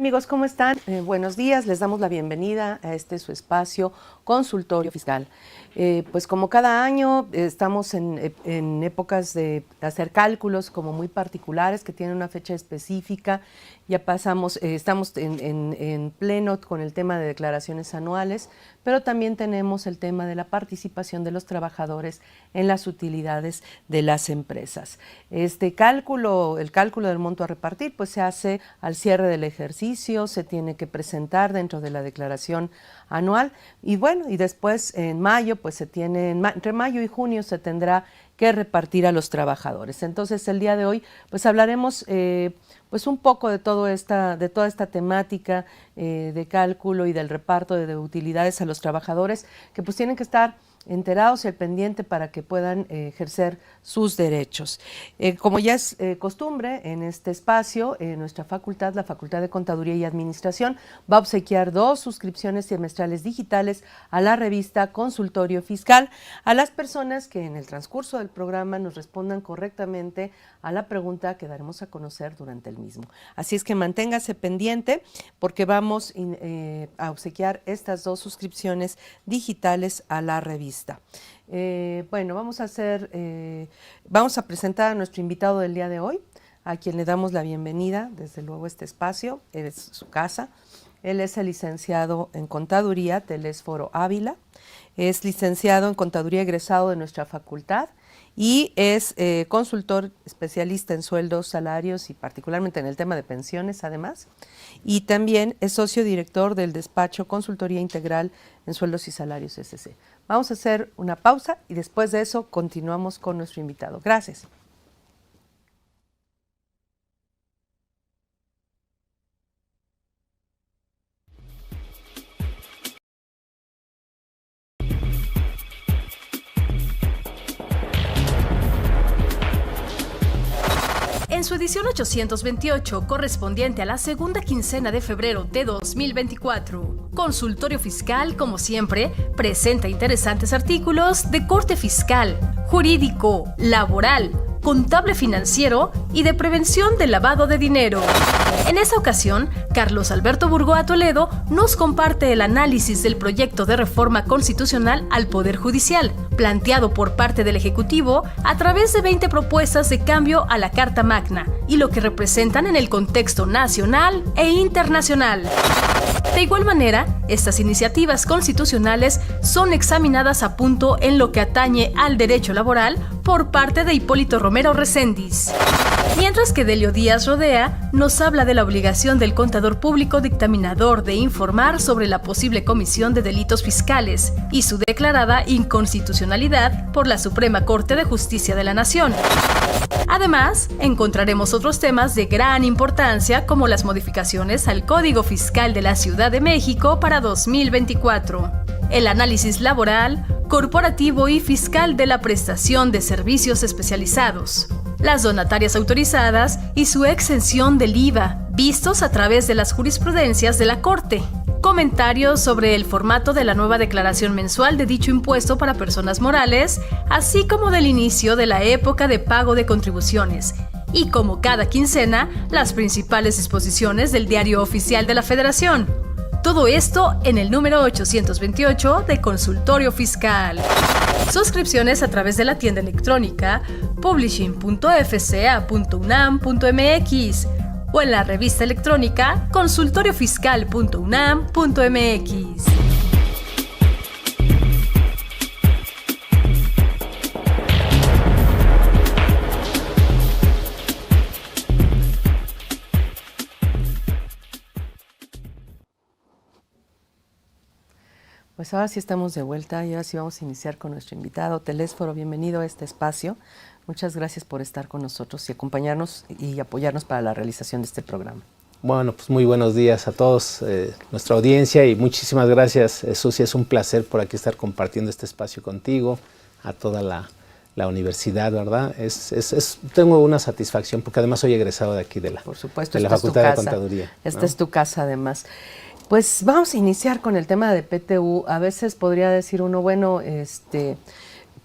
amigos? ¿Cómo están? Buenos días, les damos la bienvenida a este su espacio Consultorio Fiscal. Pues como cada año estamos en épocas de hacer cálculos como muy particulares que tienen una fecha específica. Ya pasamos, estamos en pleno con el tema de declaraciones anuales, pero también tenemos el tema de la participación de los trabajadores en las utilidades de las empresas. Este cálculo, el cálculo del monto a repartir, pues se hace al cierre del ejercicio, se tiene que presentar dentro de la declaración anual y bueno, y después en mayo, pues se tiene, entre mayo y junio se tendrá que repartir a los trabajadores. Entonces el día de hoy pues hablaremos pues un poco de toda esta temática de cálculo y del reparto de utilidades a los trabajadores que pues tienen que estar enterados y al pendiente para que puedan ejercer sus derechos. Como ya es costumbre en este espacio, nuestra facultad, la Facultad de Contaduría y Administración, va a obsequiar 2 suscripciones trimestrales digitales a la revista Consultorio Fiscal a las personas que en el transcurso del programa nos respondan correctamente a la pregunta que daremos a conocer durante el mismo. Así es que manténgase pendiente porque vamos a obsequiar estas 2 suscripciones digitales a la revista. Bueno, vamos a presentar a nuestro invitado del día de hoy, a quien le damos la bienvenida, desde luego a este espacio, es su casa. Él es el licenciado en Contaduría, Telésforo Ávila, es licenciado en Contaduría egresado de nuestra facultad y es consultor especialista en sueldos, salarios y particularmente en el tema de pensiones además. Y también es socio director del despacho Consultoría Integral en Sueldos y Salarios SC. Vamos a hacer una pausa y después de eso continuamos con nuestro invitado. Gracias. En su edición 828, correspondiente a la segunda quincena de febrero de 2024, Consultorio Fiscal, como siempre, presenta interesantes artículos de corte fiscal, jurídico, laboral, contable financiero y de prevención del lavado de dinero. En esta ocasión, Carlos Alberto Burgoa Toledo nos comparte el análisis del proyecto de reforma constitucional al Poder Judicial, planteado por parte del Ejecutivo a través de 20 propuestas de cambio a la Carta Magna y lo que representan en el contexto nacional e internacional. De igual manera, estas iniciativas constitucionales son examinadas a punto en lo que atañe al derecho laboral por parte de Hipólito Romero Recendis. Mientras que Delio Díaz Rodea nos habla de la obligación del contador público dictaminador de informar sobre la posible comisión de delitos fiscales y su declarada inconstitucionalidad por la Suprema Corte de Justicia de la Nación. Además, encontraremos otros temas de gran importancia como las modificaciones al Código Fiscal de la Ciudad de México para 2024, el análisis laboral, corporativo y fiscal de la prestación de servicios especializados, las donatarias autorizadas y su exención del IVA, vistos a través de las jurisprudencias de la Corte, comentarios sobre el formato de la nueva declaración mensual de dicho impuesto para personas morales, así como del inicio de la época de pago de contribuciones, y como cada quincena, las principales disposiciones del Diario Oficial de la Federación. Todo esto en el número 828 de Consultorio Fiscal. Suscripciones a través de la tienda electrónica publishing.fca.unam.mx o en la revista electrónica consultoriofiscal.unam.mx. Pues ahora sí estamos de vuelta y ahora sí vamos a iniciar con nuestro invitado. Telésforo, bienvenido a este espacio. Muchas gracias por estar con nosotros y acompañarnos y apoyarnos para la realización de este programa. Bueno, pues muy buenos días a todos, nuestra audiencia, y muchísimas gracias, Susi. Es un placer por aquí estar compartiendo este espacio contigo, a toda la universidad, ¿verdad? Tengo una satisfacción porque además soy egresado de aquí de la, por supuesto, de la Facultad de Contaduría. Esta es tu casa además. Pues vamos a iniciar con el tema de PTU. A veces podría decir uno, bueno,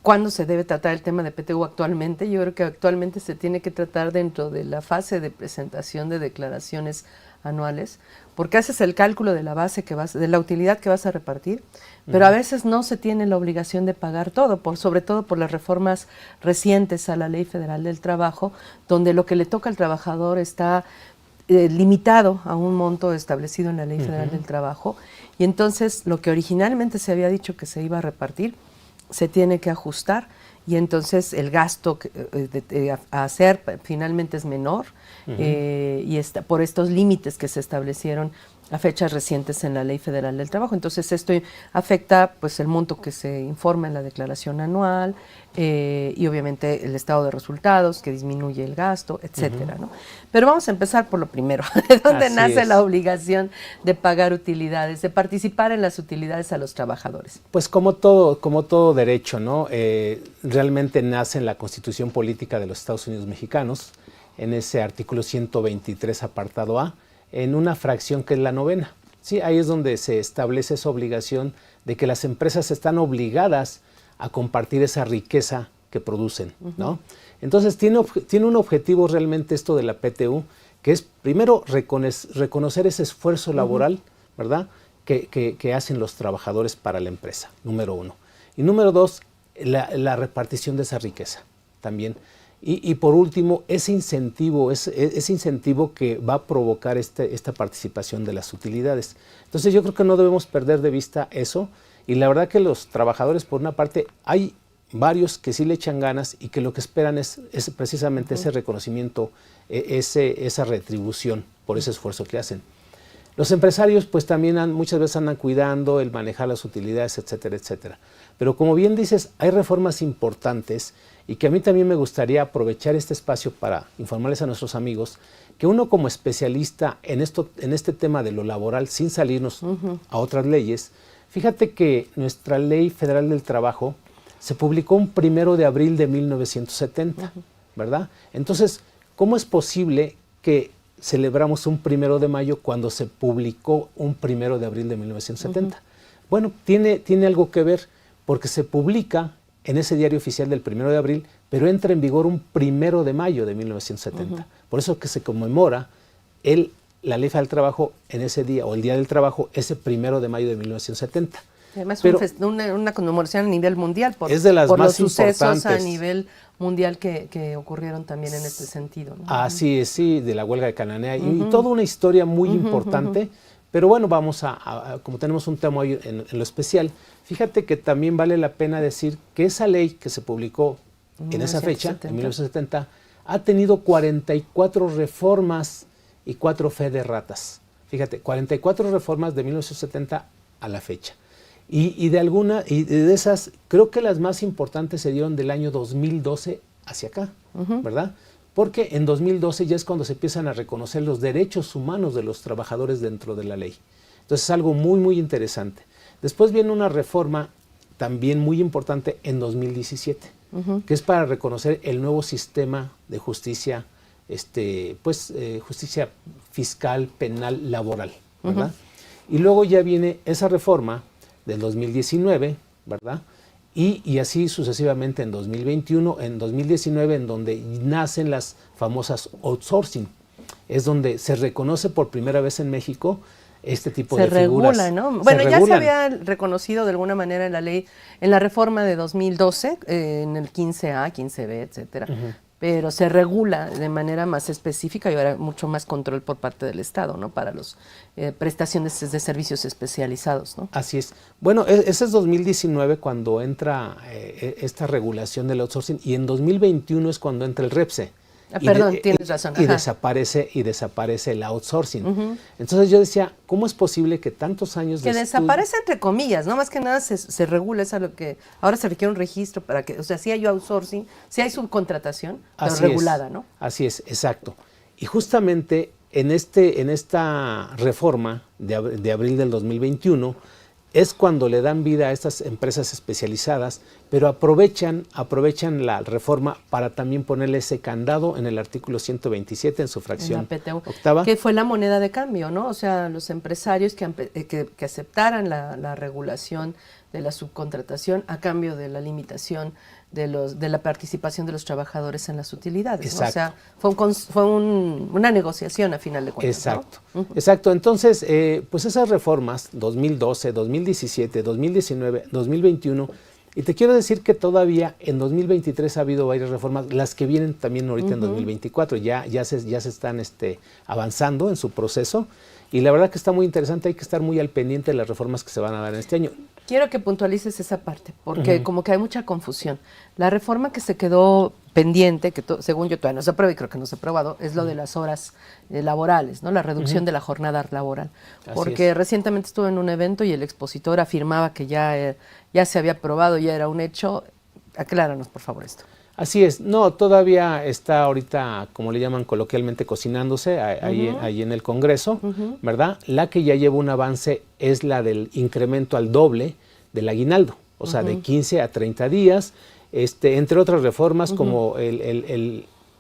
¿cuándo se debe tratar el tema de PTU actualmente? Yo creo que actualmente se tiene que tratar dentro de la fase de presentación de declaraciones anuales, porque haces el cálculo de la base de la utilidad que vas a repartir, pero a veces no se tiene la obligación de pagar todo, sobre todo por las reformas recientes a la Ley Federal del Trabajo, donde lo que le toca al trabajador está limitado a un monto establecido en la Ley Federal del Trabajo, y entonces lo que originalmente se había dicho que se iba a repartir se tiene que ajustar, y entonces el gasto a hacer finalmente es menor, y por estos límites que se establecieron a fechas recientes en la Ley Federal del Trabajo. Entonces esto afecta pues el monto que se informa en la declaración anual, y obviamente el estado de resultados, que disminuye el gasto, etcétera, ¿no? Pero vamos a empezar por lo primero, ¿de dónde nace la obligación de pagar utilidades, de participar en las utilidades a los trabajadores? Pues como todo derecho, ¿no? Realmente nace en la Constitución Política de los Estados Unidos Mexicanos, en ese artículo 123, apartado A, en una fracción que es la 9ª. Sí, ahí es donde se establece esa obligación de que las empresas están obligadas a compartir esa riqueza que producen, ¿no? Entonces tiene un objetivo realmente esto de la PTU, que es primero reconocer ese esfuerzo laboral, ¿verdad?, que hacen los trabajadores para la empresa, número 1. Y número 2, la repartición de esa riqueza también. Y por último, ese incentivo que va a provocar esta participación de las utilidades. Entonces yo creo que no debemos perder de vista eso, y la verdad que los trabajadores, por una parte, hay varios que sí le echan ganas y que lo que esperan es precisamente ese reconocimiento, esa retribución por ese esfuerzo que hacen. Los empresarios pues también muchas veces andan cuidando el manejar las utilidades, etcétera, etcétera. Pero como bien dices, hay reformas importantes, y que a mí también me gustaría aprovechar este espacio para informarles a nuestros amigos que uno como especialista en este tema de lo laboral, sin salirnos a otras leyes, fíjate que nuestra Ley Federal del Trabajo se publicó un 1 de abril de 1970, ¿verdad? Entonces, ¿cómo es posible que celebramos un 1 de mayo cuando se publicó un 1 de abril de 1970? Bueno, tiene algo que ver, porque se publica en ese diario oficial del 1 de abril, pero entra en vigor un 1 de mayo de 1970. Por eso que se conmemora la Ley Federal del Trabajo en ese día, o el Día del Trabajo, ese 1 de mayo de 1970. Además, una conmemoración a nivel mundial por los sucesos a nivel mundial que ocurrieron también en este sentido, ¿no? Así es, sí, de la huelga de Cananea, y toda una historia muy importante. Pero bueno, vamos como tenemos un tema hoy en lo especial, fíjate que también vale la pena decir que esa ley que se publicó en esa fecha, en 1970, ha tenido 44 reformas y 4 fe de ratas. Fíjate, 44 reformas de 1970 a la fecha. Y de esas, creo que las más importantes se dieron del año 2012 hacia acá, ¿verdad? Porque en 2012 ya es cuando se empiezan a reconocer los derechos humanos de los trabajadores dentro de la ley. Entonces es algo muy, muy interesante. Después viene una reforma también muy importante en 2017, que es para reconocer el nuevo sistema de justicia, justicia fiscal, penal, laboral, ¿verdad? Y luego ya viene esa reforma del 2019, ¿verdad? Y así sucesivamente en 2021, en 2019, en donde nacen las famosas outsourcing. Es donde se reconoce por primera vez en México este tipo de figuras. Se regula, ¿no? Bueno, ya se había reconocido de alguna manera en la ley, en la reforma de 2012, en el 15A, 15B, etcétera. Pero se regula de manera más específica y ahora mucho más control por parte del Estado, ¿no? Para las prestaciones de servicios especializados, ¿no? Así es. Bueno, ese es 2019 cuando entra esta regulación del outsourcing, y en 2021 es cuando entra el REPSE. Perdón, tienes razón. Y desaparece el outsourcing. Entonces yo decía, ¿cómo es posible que tantos años que desaparece entre comillas, ¿no? Más que nada se regula, es a lo que ahora se requiere un registro para que, o sea, sí hay outsourcing, sí hay subcontratación, pero regulada, ¿no? Así es, exacto. Y justamente en esta reforma de abril del 2021 es cuando le dan vida a estas empresas especializadas, pero aprovechan la reforma para también ponerle ese candado en el artículo 127 en su fracción octava. Que fue la moneda de cambio, ¿no? O sea, los empresarios que aceptaran la regulación de la subcontratación a cambio de la limitación de la participación de los trabajadores en las utilidades, ¿no? O Exacto. sea, fue una negociación a final de cuentas. Exacto, ¿no? exacto. Entonces, pues esas reformas, 2012, 2017, 2019, 2021, y te quiero decir que todavía en 2023 ha habido varias reformas, las que vienen también ahorita en 2024, ya se están avanzando en su proceso, y la verdad que está muy interesante, hay que estar muy al pendiente de las reformas que se van a dar en este año. Quiero que puntualices esa parte, porque como que hay mucha confusión. La reforma que se quedó pendiente, que según yo todavía no se aprueba y creo que no se ha aprobado, es lo de las horas laborales, ¿no? La reducción de la jornada laboral. Porque recientemente estuve en un evento y el expositor afirmaba que ya se había aprobado, ya era un hecho. Acláranos, por favor, esto. Así es, no, todavía está ahorita, como le llaman coloquialmente, cocinándose ahí en el Congreso, ¿verdad? La que ya lleva un avance es la del incremento al doble del aguinaldo, o sea, de 15 a 30 días, entre otras reformas como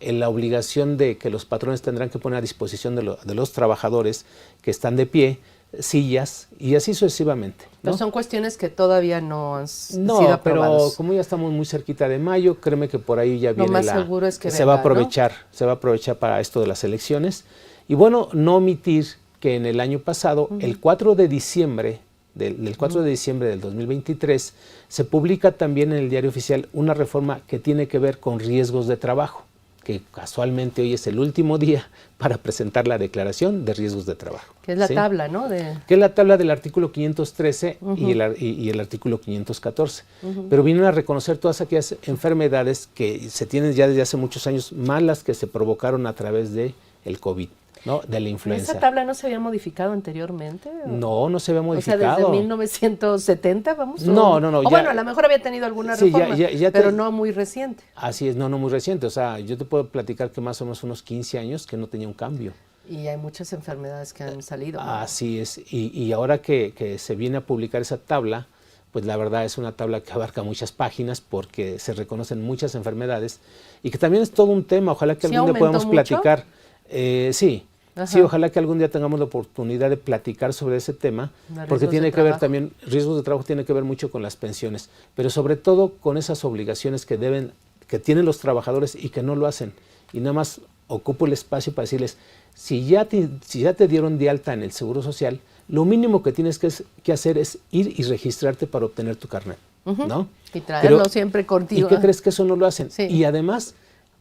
la obligación de que los patrones tendrán que poner a disposición de los trabajadores que están de pie, sillas y así sucesivamente, ¿no? Pero son cuestiones que todavía no han sido aprobadas. Pero como ya estamos muy cerquita de mayo, créeme que por ahí ya viene lo más seguro es que se va a aprovechar, ¿no? Se va a aprovechar para esto de las elecciones. Y bueno, no omitir que en el año pasado, el 4 de diciembre, del 4 de diciembre del 2023, se publica también en el Diario Oficial una reforma que tiene que ver con riesgos de trabajo, que casualmente hoy es el último día para presentar la declaración de riesgos de trabajo. Que es la ¿sí? tabla, ¿no? Que es la tabla del artículo 513 y el artículo 514. Pero vienen a reconocer todas aquellas enfermedades que se tienen ya desde hace muchos años, más las que se provocaron a través del COVID, ¿no? De la influenza. ¿Esa tabla no se había modificado anteriormente? No se había modificado. O sea, desde 1970, vamos. No. O bueno, a lo mejor había tenido alguna reforma, pero no muy reciente. Así es, no muy reciente. O sea, yo te puedo platicar que más o menos unos 15 años que no tenía un cambio. Y hay muchas enfermedades que han salido, ¿no? Así es. Y ahora que se viene a publicar esa tabla, pues la verdad es una tabla que abarca muchas páginas porque se reconocen muchas enfermedades y que también es todo un tema. Ojalá que algún día podamos platicar. Sí. Ajá. Sí, ojalá que algún día tengamos la oportunidad de platicar sobre ese tema, porque tiene que ver también, riesgos de trabajo tiene que ver mucho con las pensiones, pero sobre todo con esas obligaciones que tienen los trabajadores y que no lo hacen. Y nada más ocupo el espacio para decirles, si ya te dieron de alta en el Seguro Social, lo mínimo que tienes que hacer es ir y registrarte para obtener tu carnet, ¿no? Y traerlo siempre contigo. ¿Y qué crees que eso no lo hacen? Sí. Y además,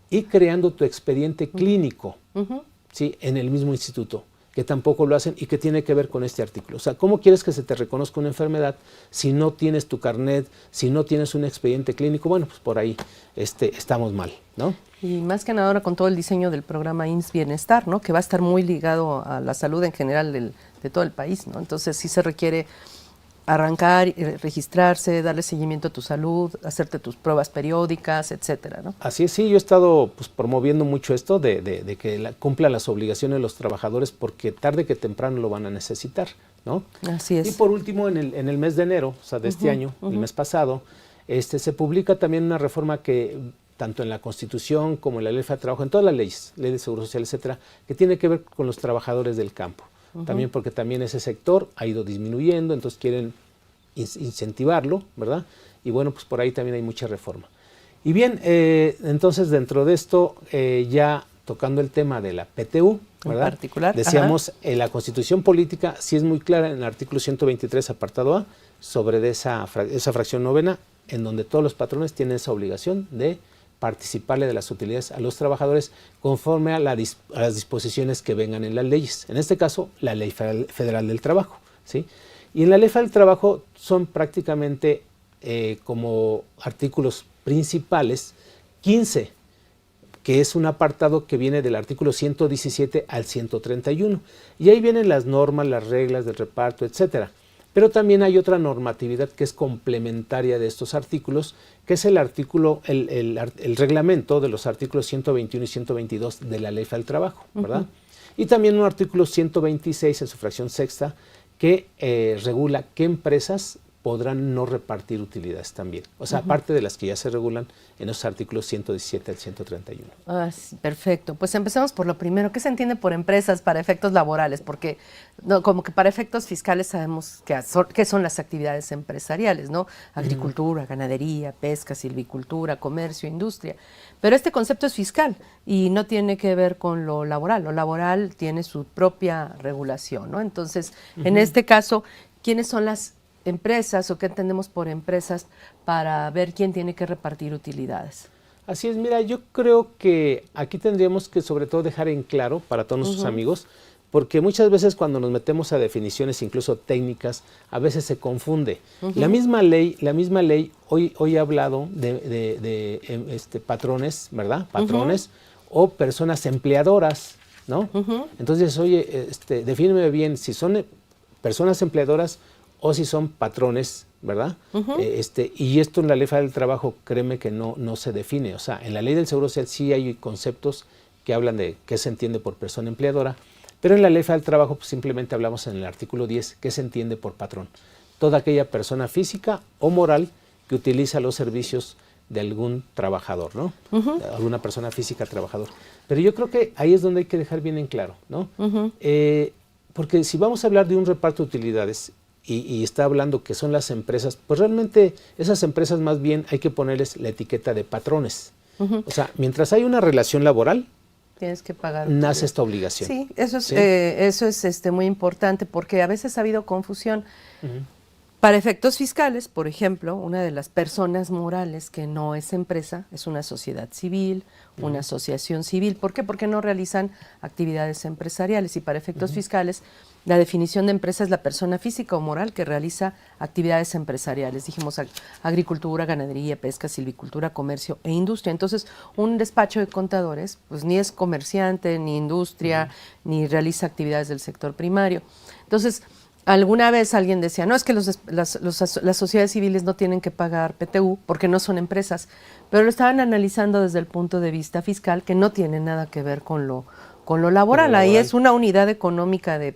ir creando tu expediente clínico, ¿sí? En el mismo instituto, que tampoco lo hacen y que tiene que ver con este artículo. O sea, ¿cómo quieres que se te reconozca una enfermedad si no tienes tu carnet, si no tienes un expediente clínico? Bueno, pues por ahí estamos mal, ¿no? Y más que nada ahora con todo el diseño del programa IMSS Bienestar, ¿no? Que va a estar muy ligado a la salud en general de todo el país, ¿no? Entonces sí se requiere arrancar, registrarse, darle seguimiento a tu salud, hacerte tus pruebas periódicas, etcétera, ¿no? Así es, sí, yo he estado pues, promoviendo mucho esto de que cumpla las obligaciones de los trabajadores porque tarde que temprano lo van a necesitar, ¿no? Así es. Y por último, en el mes de enero, o sea, de este año, el mes pasado, se publica también una reforma que tanto en la Constitución como en la Ley Federal de Trabajo, en todas las leyes, Ley de Seguro Social, etcétera, que tiene que ver con los trabajadores del campo. También porque también ese sector ha ido disminuyendo, entonces quieren incentivarlo, ¿verdad? Y bueno, pues por ahí también hay mucha reforma. Y bien, entonces dentro de esto, ya tocando el tema de la PTU, ¿verdad? En particular. Decíamos, la Constitución Política sí es muy clara en el artículo 123, apartado A, sobre esa fracción novena, en donde todos los patrones tienen esa obligación de participarle de las utilidades a los trabajadores conforme a las disposiciones que vengan en las leyes. En este caso, la Ley Federal del Trabajo, ¿sí? Y en la Ley Federal del Trabajo son prácticamente como artículos principales 15, que es un apartado que viene del artículo 117 al 131. Y ahí vienen las normas, las reglas del reparto, etcétera. Pero también hay otra normatividad que es complementaria de estos artículos, que es el reglamento de los artículos 121 y 122 de la Ley Federal del Trabajo, ¿verdad? Y también un artículo 126 en su fracción sexta que regula qué empresas podrán no repartir utilidades también. O sea, aparte de las que ya se regulan en los artículos 117 al 131. Ah, sí, perfecto. Pues empecemos por lo primero. ¿Qué se entiende por empresas para efectos laborales? Porque no, como que para efectos fiscales sabemos qué son las actividades empresariales, ¿no? Agricultura, ganadería, pesca, silvicultura, comercio, industria. Pero este concepto es fiscal y no tiene que ver con lo laboral. Lo laboral tiene su propia regulación, ¿no? Entonces, en este caso, ¿quiénes son las empresas o qué entendemos por empresas para ver quién tiene que repartir utilidades? Así es, mira, yo creo que aquí tendríamos que sobre todo dejar en claro para todos nuestros amigos, porque muchas veces cuando nos metemos a definiciones incluso técnicas, a veces se confunde. La misma ley hoy ha hablado de patrones, ¿verdad? Patrones o personas empleadoras, ¿no? Entonces, oye, defíneme bien si son personas empleadoras o si son patrones, ¿verdad? Y esto en la Ley Federal del Trabajo, créeme que no se define. O sea, en la Ley del Seguro Social sí hay conceptos que hablan de qué se entiende por persona empleadora, pero en la Ley Federal del Trabajo pues, simplemente hablamos en el artículo 10 qué se entiende por patrón. Toda aquella persona física o moral que utiliza los servicios de algún trabajador, ¿no? De alguna persona física trabajador. Pero yo creo que ahí es donde hay que dejar bien en claro, ¿no? Porque si vamos a hablar de un reparto de utilidades y está hablando que son las empresas, pues realmente esas empresas más bien hay que ponerles la etiqueta de patrones. O sea, mientras hay una relación laboral, tienes que pagar. Nace esta obligación. Sí, eso es muy importante porque a veces ha habido confusión. Para efectos fiscales, por ejemplo, una de las personas morales que no es empresa es una sociedad civil, una asociación civil. ¿Por qué? Porque no realizan actividades empresariales y para efectos fiscales la definición de empresa es la persona física o moral que realiza actividades empresariales. Dijimos agricultura, ganadería, pesca, silvicultura, comercio e industria. Entonces, un despacho de contadores pues ni es comerciante, ni industria, ni realiza actividades del sector primario. Entonces, alguna vez alguien decía, no, es que las sociedades civiles no tienen que pagar PTU porque no son empresas, pero lo estaban analizando desde el punto de vista fiscal que no tiene nada que ver con lo laboral. Ahí es una unidad económica de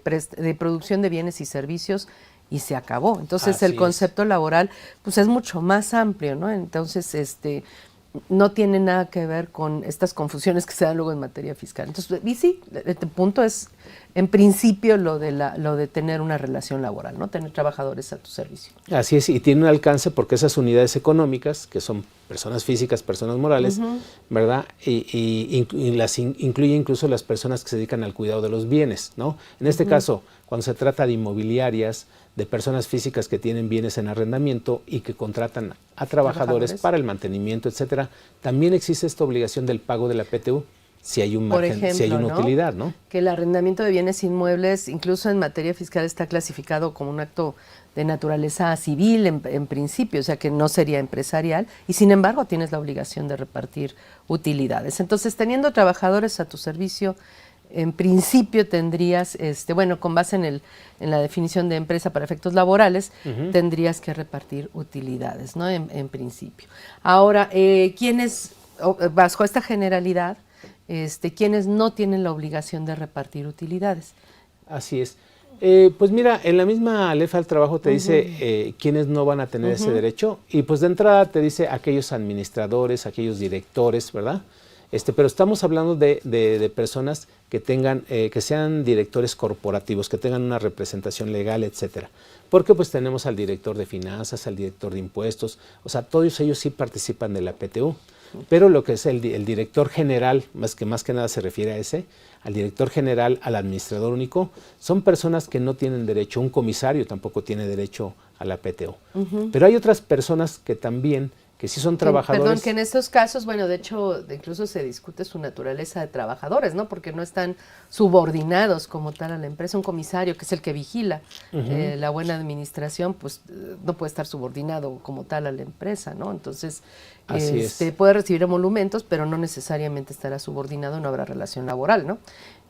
producción de bienes y servicios y se acabó. Entonces el concepto laboral pues es mucho más amplio, ¿no? Entonces no tiene nada que ver con estas confusiones que se dan luego en materia fiscal. Entonces, y sí, este punto es, en principio, lo de tener una relación laboral, ¿no? Tener trabajadores a tu servicio. Así es, y tiene un alcance porque esas unidades económicas, que son personas físicas, personas morales, ¿verdad? Y las incluye incluso las personas que se dedican al cuidado de los bienes, ¿no? En este caso, cuando se trata de inmobiliarias, de personas físicas que tienen bienes en arrendamiento y que contratan a trabajadores para el mantenimiento, etcétera, también existe esta obligación del pago de la PTU si hay un margen, ejemplo, si hay una utilidad, ¿no? Que el arrendamiento de bienes inmuebles, incluso en materia fiscal, está clasificado como un acto de naturaleza civil en principio, o sea que no sería empresarial, y sin embargo tienes la obligación de repartir utilidades. Entonces, teniendo trabajadores a tu servicio, en principio tendrías, con base en la definición de empresa para efectos laborales, tendrías que repartir utilidades, ¿no? En principio. Ahora, ¿quiénes, bajo esta generalidad, quiénes no tienen la obligación de repartir utilidades? Así es. Pues mira, en la misma Ley Federal del Trabajo te dice quiénes no van a tener ese derecho, y pues de entrada te dice aquellos administradores, aquellos directores, ¿verdad? Pero estamos hablando de personas que tengan, que sean directores corporativos, que tengan una representación legal, etcétera. Porque pues tenemos al director de finanzas, al director de impuestos, o sea, todos ellos sí participan de la PTU. Pero lo que es el director general, más que nada se refiere a ese, al director general, al administrador único, son personas que no tienen derecho. Un comisario tampoco tiene derecho a la PTU. Pero hay otras personas que también, que sí son trabajadores. Perdón, que en estos casos, bueno, de hecho, incluso se discute su naturaleza de trabajadores, ¿no? Porque no están subordinados como tal a la empresa. Un comisario, que es el que vigila la buena administración, pues no puede estar subordinado como tal a la empresa, ¿no? Entonces, puede recibir emolumentos, pero no necesariamente estará subordinado, no habrá relación laboral, ¿no?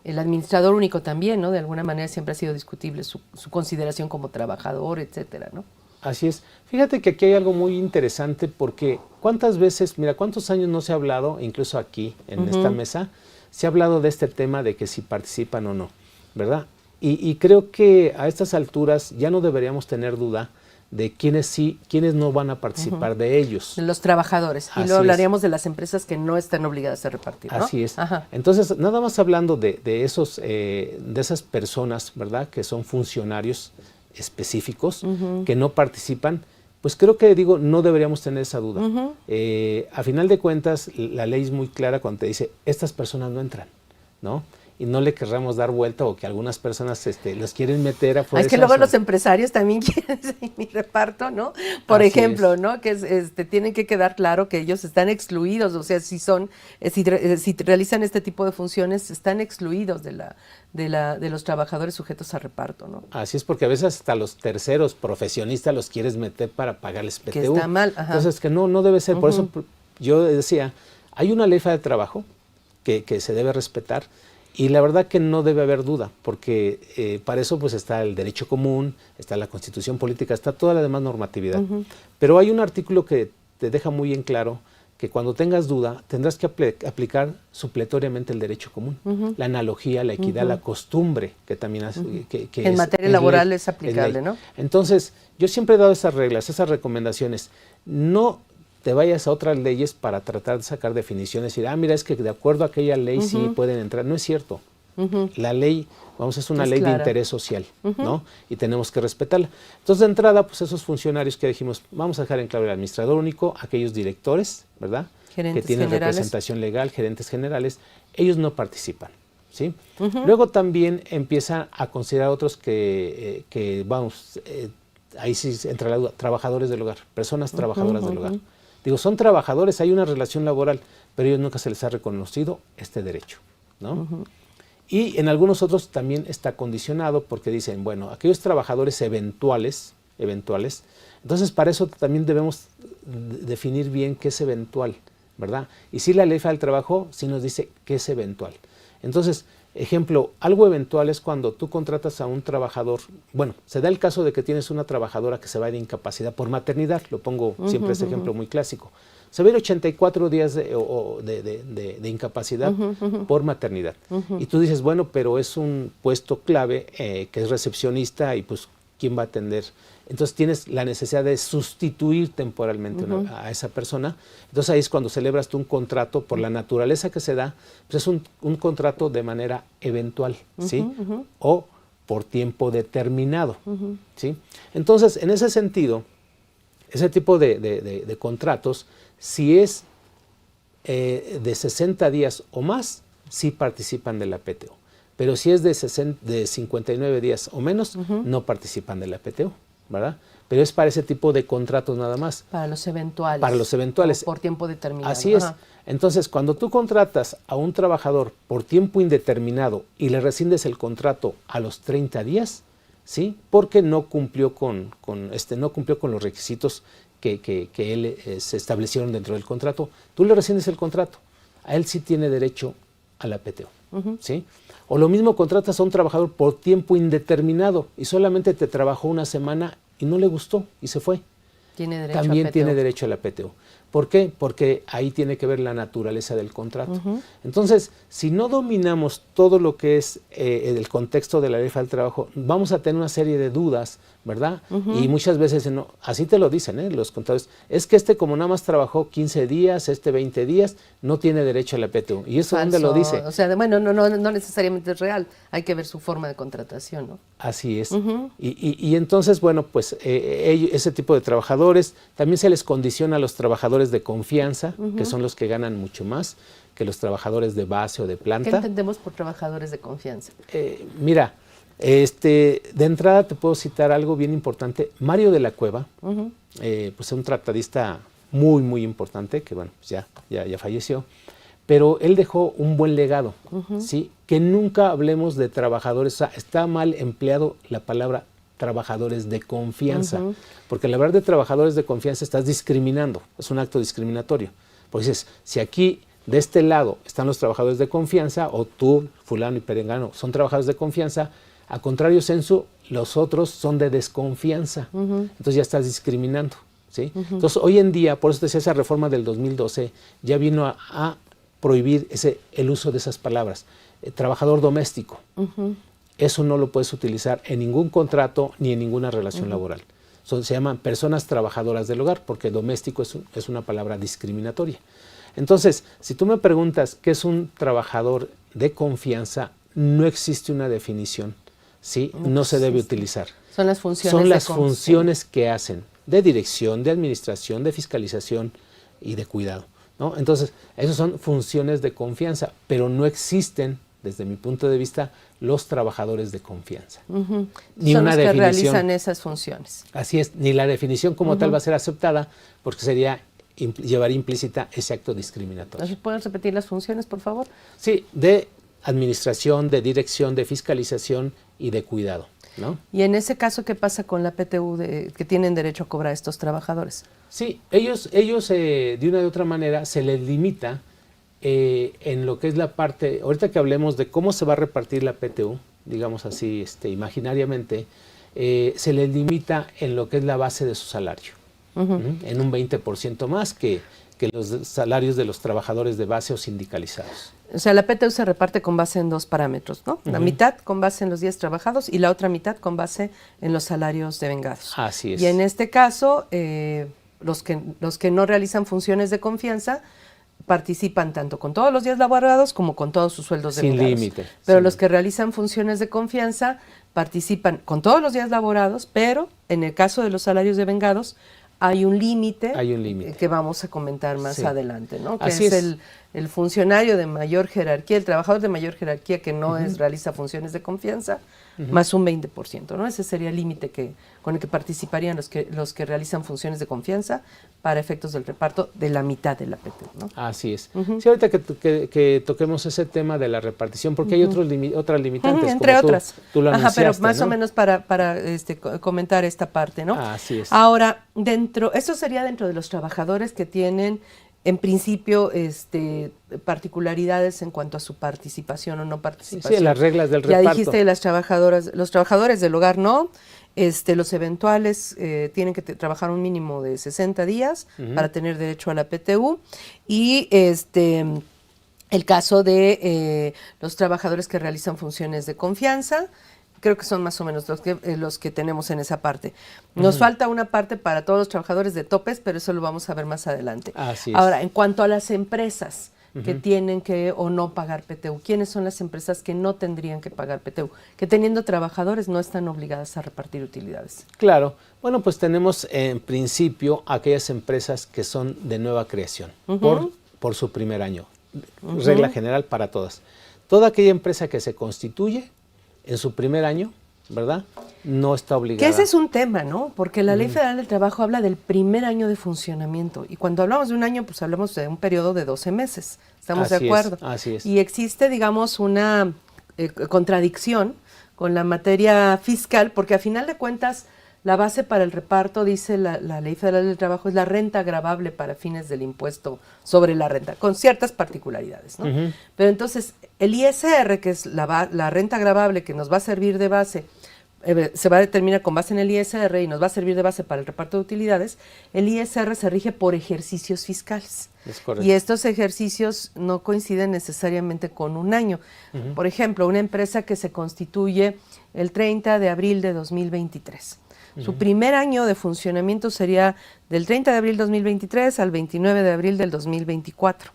El administrador único también, ¿no? De alguna manera siempre ha sido discutible su consideración como trabajador, etcétera, ¿no? Así es. Fíjate que aquí hay algo muy interesante porque cuántas veces, mira, cuántos años no se ha hablado, incluso aquí en esta mesa, se ha hablado de este tema de que si participan o no, ¿verdad? Y creo que a estas alturas ya no deberíamos tener duda de quiénes sí, quiénes no van a participar de ellos. De los trabajadores. Y luego hablaríamos de las empresas que no están obligadas a repartir, ¿no? Así es. Entonces, nada más hablando de esas personas, ¿verdad?, que son funcionarios específicos, que no participan, pues creo que, no deberíamos tener esa duda. A final de cuentas, la ley es muy clara cuando te dice, estas personas no entran, ¿no? Y no le querramos dar vuelta, o que algunas personas los quieren meter a fuerza. Es que luego los empresarios también quieren mi reparto, ¿no? Por ejemplo, ¿no? Que tienen que quedar claro que ellos están excluidos, o sea, si realizan este tipo de funciones, están excluidos de los trabajadores sujetos a reparto, ¿no? Así es, porque a veces hasta los terceros profesionistas los quieres meter para pagarles PTU. Que está mal. Entonces, que no debe ser. Por eso yo decía, hay una ley federal de trabajo que se debe respetar. Y la verdad que no debe haber duda, porque para eso pues está el derecho común, está la Constitución política, está toda la demás normatividad. Pero hay un artículo que te deja muy en claro que cuando tengas duda tendrás que aplicar supletoriamente el derecho común, la analogía, la equidad, la costumbre, que también hace, que en materia laboral es aplicable, ¿no? Entonces, yo siempre he dado esas reglas, esas recomendaciones. No te vayas a otras leyes para tratar de sacar definiciones y decir, mira, es que de acuerdo a aquella ley sí pueden entrar. No es cierto. La ley, es una ley clara, de interés social, ¿no? Y tenemos que respetarla. Entonces, de entrada, pues esos funcionarios que dijimos, vamos a dejar en claro el administrador único, aquellos directores, ¿verdad? Gerentes que tienen generales, representación legal, gerentes generales, ellos no participan, ¿sí? Luego también empieza a considerar otros que ahí sí entra la duda, trabajadores del hogar, personas trabajadoras del hogar. Digo, son trabajadores, hay una relación laboral, pero a ellos nunca se les ha reconocido este derecho, ¿no? Y en algunos otros también está condicionado porque dicen, bueno, aquellos trabajadores eventuales, entonces para eso también debemos definir bien qué es eventual, ¿verdad? Y sí, la ley federal del trabajo sí nos dice qué es eventual. Entonces, ejemplo, algo eventual es cuando tú contratas a un trabajador, se da el caso de que tienes una trabajadora que se va de incapacidad por maternidad, lo pongo siempre ese ejemplo muy clásico, se va a ir 84 días de incapacidad por maternidad. Y tú dices, bueno, pero es un puesto clave que es recepcionista y pues, ¿quién va a atender? Entonces tienes la necesidad de sustituir temporalmente a esa persona. Entonces ahí es cuando celebras tú un contrato, por la naturaleza que se da, pues es un contrato de manera eventual, ¿sí? O por tiempo determinado, ¿sí? Entonces, en ese sentido, ese tipo de contratos, si es de 60 días o más, sí participan de la PTU. Pero si es de 59 días o menos, no participan de la PTU, ¿verdad? Pero es para ese tipo de contratos nada más. Para los eventuales. Para los eventuales. O por tiempo determinado. Así es. Entonces, cuando tú contratas a un trabajador por tiempo indeterminado y le rescindes el contrato a los 30 días, ¿sí? Porque no cumplió no cumplió con los requisitos que él se establecieron dentro del contrato, tú le rescindes el contrato. A él sí tiene derecho a la PTU, ¿sí? O lo mismo, contratas a un trabajador por tiempo indeterminado y solamente te trabajó una semana y no le gustó y se fue. También tiene derecho a la PTU. ¿Por qué? Porque ahí tiene que ver la naturaleza del contrato. Entonces, si no dominamos todo lo que es el contexto de la ley federal del trabajo, vamos a tener una serie de dudas, ¿verdad? Y muchas veces, así te lo dicen los contadores, es que como nada más trabajó 15 días, 20 días, no tiene derecho a la PTU. ¿Y eso dónde lo dice? O sea, no necesariamente es real, hay que ver su forma de contratación, ¿no? Así es. Y entonces, pues ese tipo de trabajadores, también se les condiciona a los trabajadores de confianza, que son los que ganan mucho más que los trabajadores de base o de planta. ¿Qué entendemos por trabajadores de confianza? Mira, de entrada te puedo citar algo bien importante. Mario de la Cueva, pues es un tratadista muy, muy importante, que pues ya falleció, pero él dejó un buen legado, ¿sí? Que nunca hablemos de trabajadores, o sea, está mal empleado la palabra trabajadores de confianza, porque al hablar de trabajadores de confianza estás discriminando, es un acto discriminatorio. Porque dices, si aquí de este lado están los trabajadores de confianza, o tú, fulano y perengano, son trabajadores de confianza, a contrario censo, los otros son de desconfianza. Entonces ya estás discriminando, ¿sí? Entonces hoy en día, por eso te decía, esa reforma del 2012 ya vino a prohibir el uso de esas palabras. Trabajador doméstico. Eso no lo puedes utilizar en ningún contrato ni en ninguna relación laboral. se llaman personas trabajadoras del hogar, porque doméstico es una palabra discriminatoria. Entonces, si tú me preguntas qué es un trabajador de confianza, no existe una definición, ¿sí? No se debe utilizar. Son las funciones. Son las funciones que hacen de dirección, de administración, de fiscalización y de cuidado, ¿no? Entonces, esas son funciones de confianza, pero no existen, desde mi punto de vista, los trabajadores de confianza. Ni son una los que definición. realizan esas funciones. Así es, ni la definición como tal va a ser aceptada, porque llevaría implícita ese acto discriminatorio. ¿Pueden repetir las funciones, por favor? Sí, de administración, de dirección, de fiscalización y de cuidado, ¿no? Y en ese caso, ¿qué pasa con la PTU que tienen derecho a cobrar estos trabajadores? Sí, ellos de una u otra manera se les limita en lo que es la parte, ahorita que hablemos de cómo se va a repartir la PTU, digamos así, imaginariamente, se les limita en lo que es la base de su salario, en un 20% más que los salarios de los trabajadores de base o sindicalizados. O sea, la PTU se reparte con base en dos parámetros, ¿no? La mitad con base en los días trabajados y la otra mitad con base en los salarios devengados. Así es. Y en este caso, los que no realizan funciones de confianza participan tanto con todos los días laborados como con todos sus sueldos devengados. Sin límite. Pero los que realizan funciones de confianza participan con todos los días laborados, pero en el caso de los salarios devengados hay un límite que vamos a comentar más adelante, ¿no? Que Así es el funcionario de mayor jerarquía, el trabajador de mayor jerarquía que no realiza funciones de confianza, más un 20%, ¿no? Ese sería el límite con el que participarían los que realizan funciones de confianza para efectos del reparto de la mitad de la PTU, ¿no? Así es. Sí, ahorita que toquemos ese tema de la repartición, porque hay otras limitantes. Entre como otras. Tú lo anunciaste, pero más ¿no? o menos para comentar esta parte, ¿no? Así es. Ahora, esto sería dentro de los trabajadores que tienen, en principio, particularidades en cuanto a su participación o no participación. Sí, las reglas del ya reparto. Ya dijiste los trabajadores del hogar no, los eventuales tienen que trabajar un mínimo de 60 días para tener derecho a la PTU y el caso de los trabajadores que realizan funciones de confianza. Creo que son más o menos los que tenemos en esa parte. Nos falta una parte para todos los trabajadores de topes, pero eso lo vamos a ver más adelante. Así es. Ahora, en cuanto a las empresas que tienen que o no pagar PTU, ¿quiénes son las empresas que no tendrían que pagar PTU? Que teniendo trabajadores no están obligadas a repartir utilidades. Claro. Bueno, pues tenemos en principio aquellas empresas que son de nueva creación por su primer año. Regla general para todas. Toda aquella empresa que se constituye en su primer año, ¿verdad? No está obligada. Que ese es un tema, ¿no? Porque la Ley Federal del Trabajo habla del primer año de funcionamiento. Y cuando hablamos de un año, pues hablamos de un periodo de 12 meses. ¿Estamos de acuerdo? Así es. Y existe, digamos, una contradicción con la materia fiscal, porque a final de cuentas, la base para el reparto, dice la Ley Federal del Trabajo, es la renta gravable para fines del impuesto sobre la renta, con ciertas particularidades, ¿no? Pero entonces, el ISR, que es la renta gravable que nos va a servir de base, se va a determinar con base en el ISR y nos va a servir de base para el reparto de utilidades. El ISR se rige por ejercicios fiscales. Es correcto. Y estos ejercicios no coinciden necesariamente con un año. Por ejemplo, una empresa que se constituye el 30 de abril de 2023. Su primer año de funcionamiento sería del 30 de abril de 2023 al 29 de abril del 2024.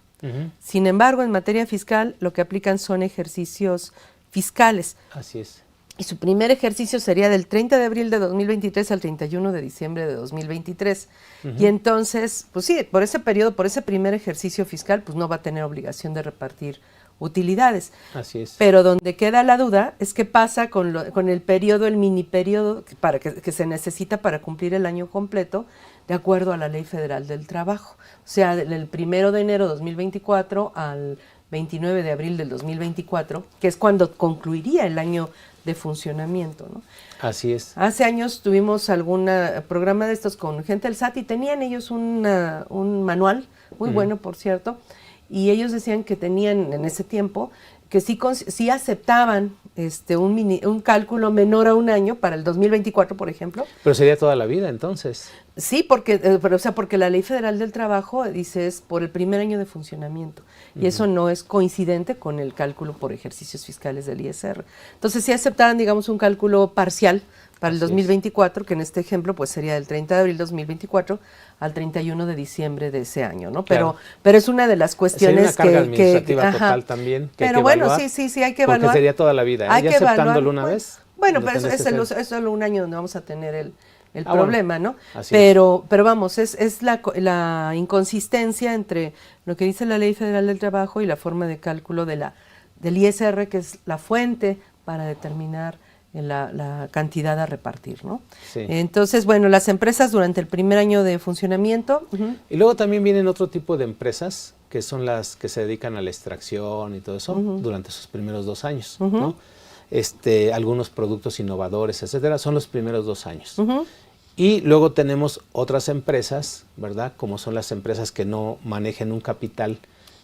Sin embargo, en materia fiscal, lo que aplican son ejercicios fiscales. Así es. Y su primer ejercicio sería del 30 de abril de 2023 al 31 de diciembre de 2023. Y entonces, pues sí, por ese periodo, por ese primer ejercicio fiscal, pues no va a tener obligación de repartir utilidades. Así es. Pero donde queda la duda es qué pasa con el periodo, el mini periodo que se necesita para cumplir el año completo, de acuerdo a la Ley Federal del Trabajo. O sea, del 1 de enero de 2024 al 29 de abril del 2024, que es cuando concluiría el año de funcionamiento, ¿no? Así es. Hace años tuvimos algún programa de estos con gente del SAT y tenían ellos un manual, muy bueno por cierto, y ellos decían que tenían en ese tiempo que sí aceptaban un cálculo menor a un año para el 2024, por ejemplo. Pero sería toda la vida, entonces. Sí, porque la Ley Federal del Trabajo dice es por el primer año de funcionamiento y eso no es coincidente con el cálculo por ejercicios fiscales del ISR. Entonces, si aceptaran, digamos, un cálculo parcial para el Así es. 2024, que en este ejemplo pues sería del 30 de abril 2024 al 31 de diciembre de ese año, ¿no? Claro. Pero es una de las cuestiones sería una carga que administrativa ajá. total también, que pero hay que bueno, evaluar, sí, hay que evaluar. porque sería toda la vida, Hay ya que aceptándolo evaluar. una vez. Bueno, no pero tendrías que ser- es solo un año donde vamos a tener el bueno, problema, ¿no? así Pero vamos, es la inconsistencia entre lo que dice la Ley Federal del Trabajo y la forma de cálculo del ISR, que es la fuente para determinar la cantidad a repartir, ¿no? Sí. Entonces, bueno, las empresas durante el primer año de funcionamiento, Y luego también vienen otro tipo de empresas, que son las que se dedican a la extracción y todo eso, durante sus primeros 2 años, ¿no? Algunos productos innovadores, etcétera, son los primeros 2 años. Y luego tenemos otras empresas, ¿verdad? Como son las empresas que no manejen un capital.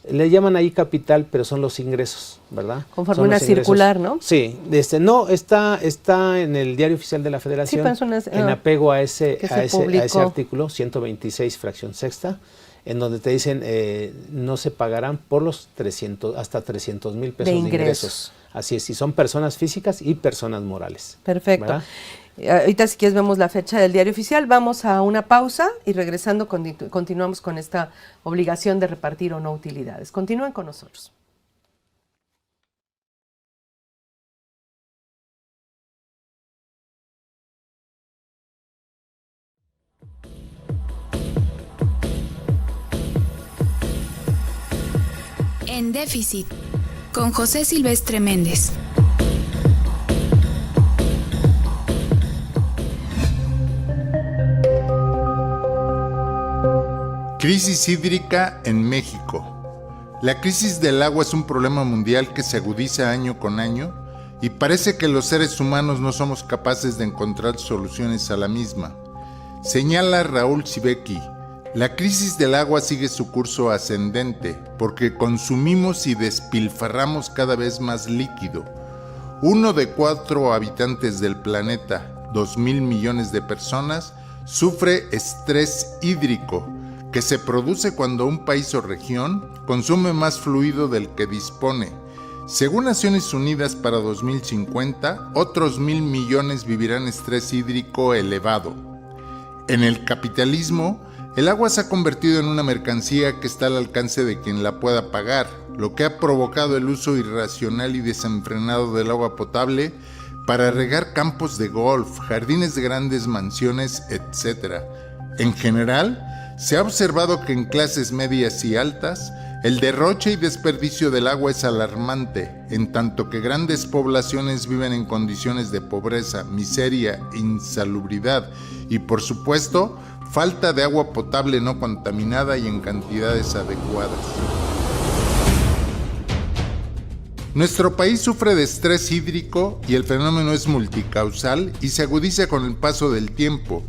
Le llaman ahí capital, pero son los ingresos, ¿verdad? Conforme Son una los ingresos. circular, ¿no? Sí, no, está en el Diario Oficial de la Federación, pero es una- en apego a ese que se publicó. artículo 126, fracción sexta, en donde te dicen no se pagarán por los 300, hasta 300,000 pesos de ingresos. Así es, y son personas físicas y personas morales. Perfecto. ¿Verdad? Ahorita si quieres vemos la fecha del Diario Oficial, vamos a una pausa y regresando continuamos con esta obligación de repartir o no utilidades. Continúen con nosotros. En Déficit, con José Silvestre Méndez. Crisis hídrica en México. La crisis del agua es un problema mundial que se agudiza año con año y parece que los seres humanos no somos capaces de encontrar soluciones a la misma. Señala Raúl Sibeki, la crisis del agua sigue su curso ascendente porque consumimos y despilfarramos cada vez más líquido. 1 de 4 habitantes del planeta, 2,000 millones de personas, sufre estrés hídrico, que se produce cuando un país o región consume más fluido del que dispone. Según Naciones Unidas, para 2050, otros 1,000 millones vivirán estrés hídrico elevado. En el capitalismo, el agua se ha convertido en una mercancía que está al alcance de quien la pueda pagar, lo que ha provocado el uso irracional y desenfrenado del agua potable para regar campos de golf, jardines de grandes mansiones, etc. En general, se ha observado que en clases medias y altas, el derroche y desperdicio del agua es alarmante, en tanto que grandes poblaciones viven en condiciones de pobreza, miseria, insalubridad y, por supuesto, falta de agua potable no contaminada y en cantidades adecuadas. Nuestro país sufre de estrés hídrico y el fenómeno es multicausal y se agudiza con el paso del tiempo,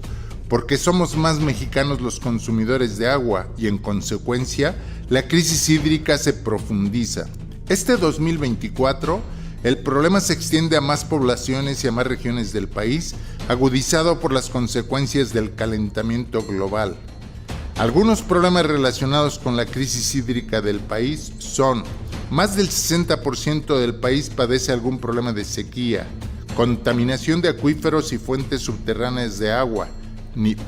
porque somos más mexicanos los consumidores de agua y en consecuencia la crisis hídrica se profundiza. Este 2024, el problema se extiende a más poblaciones y a más regiones del país, agudizado por las consecuencias del calentamiento global. Algunos problemas relacionados con la crisis hídrica del país son: más del 60% del país padece algún problema de sequía, contaminación de acuíferos y fuentes subterráneas de agua,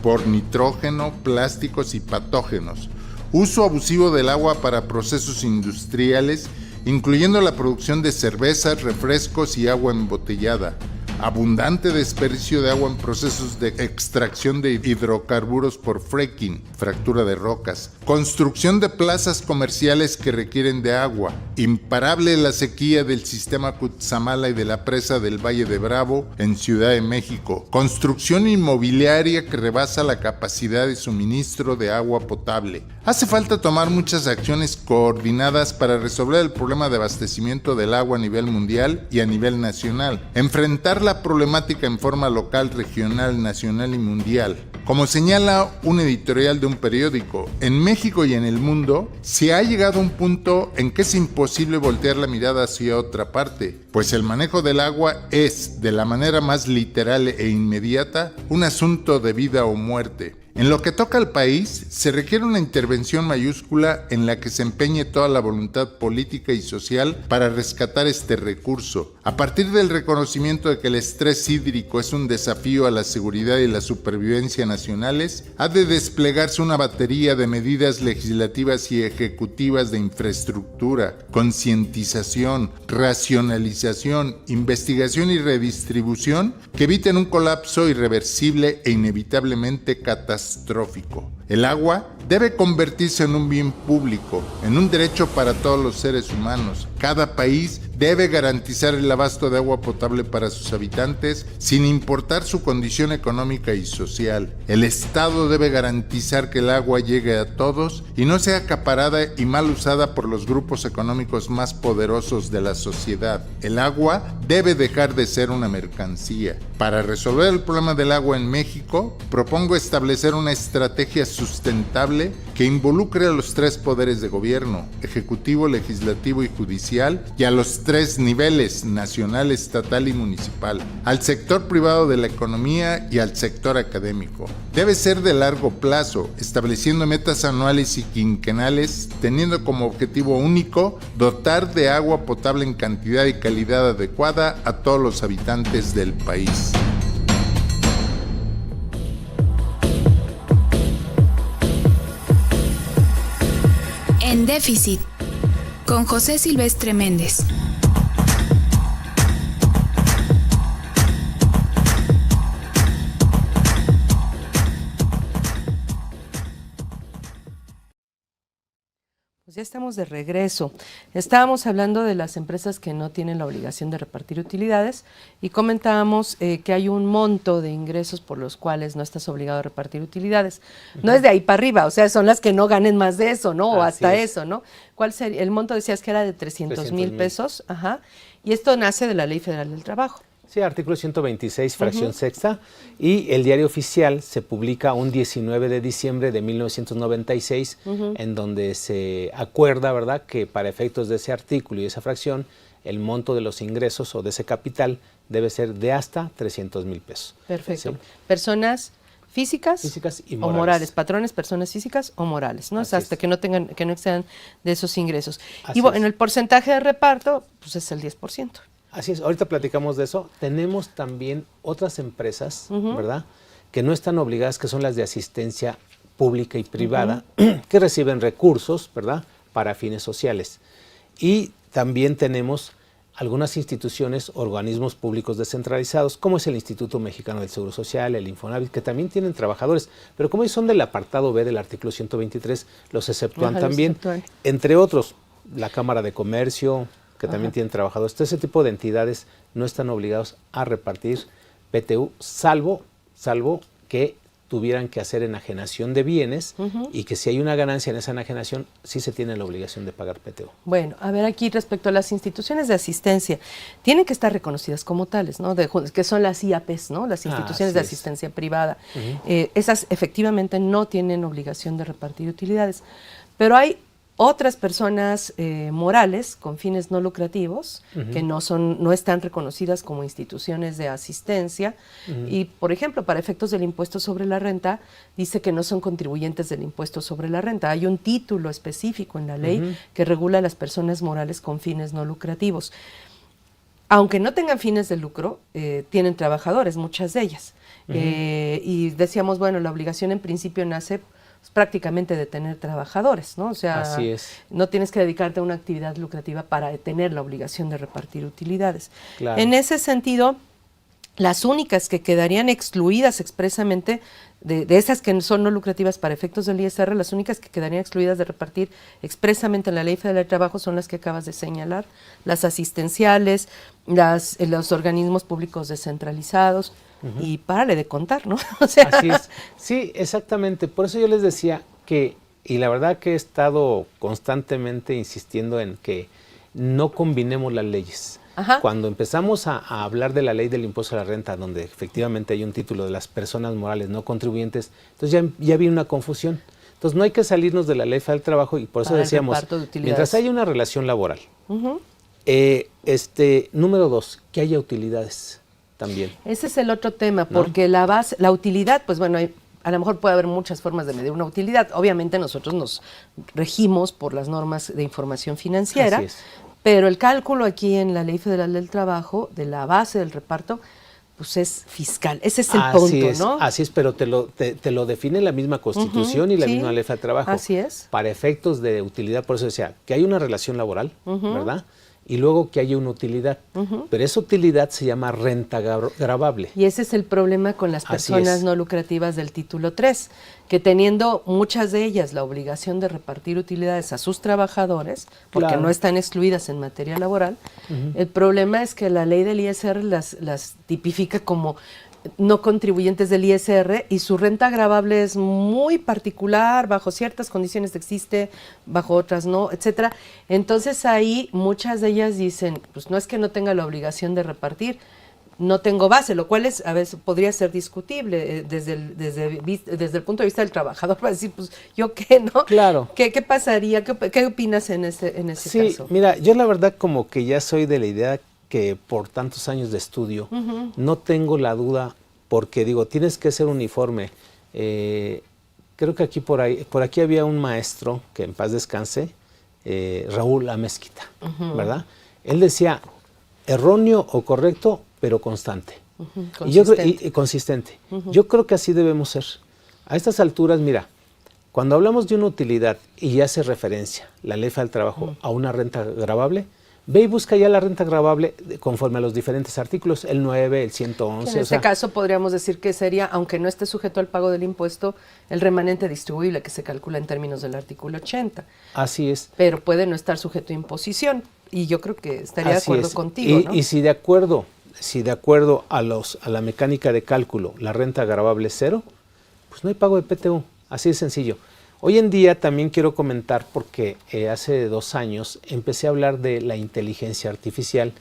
por nitrógeno, plásticos y patógenos, uso abusivo del agua para procesos industriales, incluyendo la producción de cervezas, refrescos y agua embotellada, abundante desperdicio de agua en procesos de extracción de hidrocarburos por fracking, fractura de rocas, construcción de plazas comerciales que requieren de agua, imparable la sequía del sistema Cutzamala y de la presa del Valle de Bravo en Ciudad de México, construcción inmobiliaria que rebasa la capacidad de suministro de agua potable. Hace falta tomar muchas acciones coordinadas para resolver el problema de abastecimiento del agua a nivel mundial y a nivel nacional, enfrentar la problemática en forma local, regional, nacional y mundial. Como señala un editorial de un periódico, en México y en el mundo se ha llegado a un punto en que es imposible voltear la mirada hacia otra parte. pues el manejo del agua es, de la manera más literal e inmediata, un asunto de vida o muerte. En lo que toca al país, se requiere una intervención mayúscula en la que se empeñe toda la voluntad política y social para rescatar este recurso. A partir del reconocimiento de que el estrés hídrico es un desafío a la seguridad y la supervivencia nacionales, ha de desplegarse una batería de medidas legislativas y ejecutivas de infraestructura, concientización, racionalización, investigación y redistribución que eviten un colapso irreversible e inevitablemente catastrófico. El agua debe convertirse en un bien público, en un derecho para todos los seres humanos. Cada país debe garantizar el abasto de agua potable para sus habitantes sin importar su condición económica y social. El Estado debe garantizar que el agua llegue a todos y no sea acaparada y mal usada por los grupos económicos más poderosos de la sociedad. El agua debe dejar de ser una mercancía. Para resolver el problema del agua en México, propongo establecer una estrategia sustentable que involucre a los tres poderes de gobierno, ejecutivo, legislativo y judicial, y a los tres niveles, nacional, estatal y municipal, al sector privado de la economía y al sector académico. Debe ser de largo plazo, estableciendo metas anuales y quinquenales, teniendo como objetivo único dotar de agua potable en cantidad y calidad adecuada a todos los habitantes del país. En Déficit, con José Silvestre Méndez. Pues ya estamos de regreso. Estábamos hablando de las empresas que no tienen la obligación de repartir utilidades y comentábamos que hay un monto de ingresos por los cuales no estás obligado a repartir utilidades. No es de ahí para arriba, o sea, son las que no ganen más de eso, ¿no? O hasta eso, ¿no? ¿Cuál sería? El monto decías que era de 300,000 pesos, ajá, y esto nace de la Ley Federal del Trabajo. Sí, artículo 126, fracción sexta, y el diario oficial se publica un 19 de diciembre de 1996, en donde se acuerda, ¿verdad?, que para efectos de ese artículo y esa fracción, el monto de los ingresos o de ese capital debe ser de hasta 300,000 pesos. Perfecto. Sí. Personas físicas y o morales, patrones, personas físicas o morales, ¿no? Hasta que no tengan, que no excedan de esos ingresos. Y bueno, en el porcentaje de reparto, pues es el 10%. Así es, ahorita platicamos de eso. Tenemos también otras empresas, ¿verdad?, que no están obligadas, que son las de asistencia pública y privada, que reciben recursos, ¿verdad?, para fines sociales. Y también tenemos algunas instituciones, organismos públicos descentralizados, como es el Instituto Mexicano del Seguro Social, el Infonavit, que también tienen trabajadores, pero como ellos son del apartado B del artículo 123, los exceptúan también, entre otros, la Cámara de Comercio, que también tienen trabajadores. Ese tipo de entidades no están obligados a repartir PTU, salvo que tuvieran que hacer enajenación de bienes y que si hay una ganancia en esa enajenación, sí se tiene la obligación de pagar PTU. Bueno, a ver aquí respecto a las instituciones de asistencia, tienen que estar reconocidas como tales, ¿no? Que son las IAPs, ¿no? Las instituciones de asistencia privada. Esas efectivamente no tienen obligación de repartir utilidades, pero hay otras personas morales con fines no lucrativos que no están reconocidas como instituciones de asistencia y, por ejemplo, para efectos del impuesto sobre la renta, dice que no son contribuyentes del impuesto sobre la renta. Hay un título específico en la ley que regula a las personas morales con fines no lucrativos. Aunque no tengan fines de lucro, tienen trabajadores, muchas de ellas. Y decíamos, bueno, la obligación en principio nace prácticamente de tener trabajadores, ¿no? O sea, no tienes que dedicarte a una actividad lucrativa para tener la obligación de repartir utilidades. Claro. En ese sentido, las únicas que quedarían excluidas expresamente de esas que son no lucrativas para efectos del ISR, las únicas que quedarían excluidas de repartir expresamente en la Ley Federal del Trabajo son las que acabas de señalar, las asistenciales, los organismos públicos descentralizados, y párale de contar, ¿no? O sea, así es. Sí, exactamente. Por eso yo les decía que, y la verdad que he estado constantemente insistiendo en que no combinemos las leyes. Cuando empezamos a hablar de la ley del impuesto a la renta, donde efectivamente hay un título de las personas morales no contribuyentes, entonces ya había una confusión. Entonces no hay que salirnos de la Ley Federal del Trabajo y por eso decíamos, mientras haya una relación laboral Número 2, que haya utilidades también. Ese es el otro tema, porque la utilidad, pues bueno, a lo mejor puede haber muchas formas de medir una utilidad. Obviamente nosotros nos regimos por las normas de información financiera, Así es. pero el cálculo aquí en la Ley Federal del Trabajo, de la base del reparto, pues es fiscal. Ese es el punto, ¿no? Así es, pero te lo define la misma Constitución y la misma Ley Federal del Trabajo. Así es. Para efectos de utilidad, por eso decía, que hay una relación laboral, ¿verdad? Y luego que haya una utilidad. Pero esa utilidad se llama renta gravable. Y ese es el problema con las personas no lucrativas del título 3, que teniendo muchas de ellas la obligación de repartir utilidades a sus trabajadores, porque no están excluidas en materia laboral, el problema es que la ley del ISR las tipifica como no contribuyentes del ISR y su renta gravable es muy particular, bajo ciertas condiciones existe, bajo otras no, etcétera. Entonces ahí muchas de ellas dicen, pues no es que no tenga la obligación de repartir, no tengo base, lo cual es a veces podría ser discutible desde el punto de vista del trabajador, para decir, pues yo qué, ¿no? Claro. ¿Qué pasaría? ¿Qué opinas en ese caso? Sí, mira, yo la verdad como que ya soy de la idea que por tantos años de estudio, no tengo la duda, porque digo, tienes que ser uniforme. Creo que por aquí había un maestro, que en paz descanse, Raúl Amezquita, ¿verdad? Él decía, erróneo o correcto, pero constante. Consistente. Consistente. Yo creo que así debemos ser. A estas alturas, mira, cuando hablamos de una utilidad y hace referencia la Ley Federal del Trabajo a una renta gravable, ve y busca ya la renta gravable conforme a los diferentes artículos, el 9, el 111. En este caso podríamos decir que sería, aunque no esté sujeto al pago del impuesto, el remanente distribuible que se calcula en términos del artículo 80. Así es. Pero puede no estar sujeto a imposición. Y yo creo que estaría de acuerdo contigo, ¿no? Y si de acuerdo a la mecánica de cálculo la renta gravable es 0, pues no hay pago de PTU. Así de sencillo. Hoy en día también quiero comentar, porque hace 2 años empecé a hablar de la inteligencia artificial,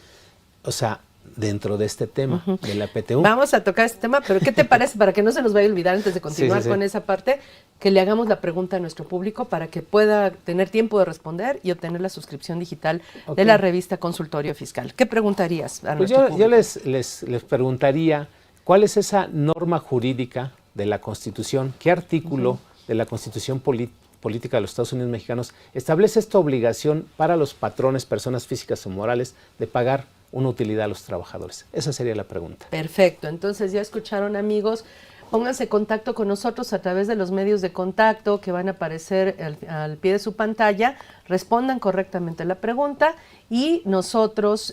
o sea, dentro de este tema, de la PTU. Vamos a tocar este tema, pero ¿qué te parece, para que no se nos vaya a olvidar antes de continuar con esa parte, que le hagamos la pregunta a nuestro público para que pueda tener tiempo de responder y obtener la suscripción digital de la revista Consultorio Fiscal? ¿Qué preguntarías a nuestro público? Yo les preguntaría, ¿cuál es esa norma jurídica de la Constitución? ¿Qué artículo de la Constitución Política de los Estados Unidos Mexicanos establece esta obligación para los patrones, personas físicas o morales, de pagar una utilidad a los trabajadores? Esa sería la pregunta. Perfecto. Entonces ya escucharon, amigos. Pónganse en contacto con nosotros a través de los medios de contacto que van a aparecer al pie de su pantalla. Respondan correctamente la pregunta y nosotros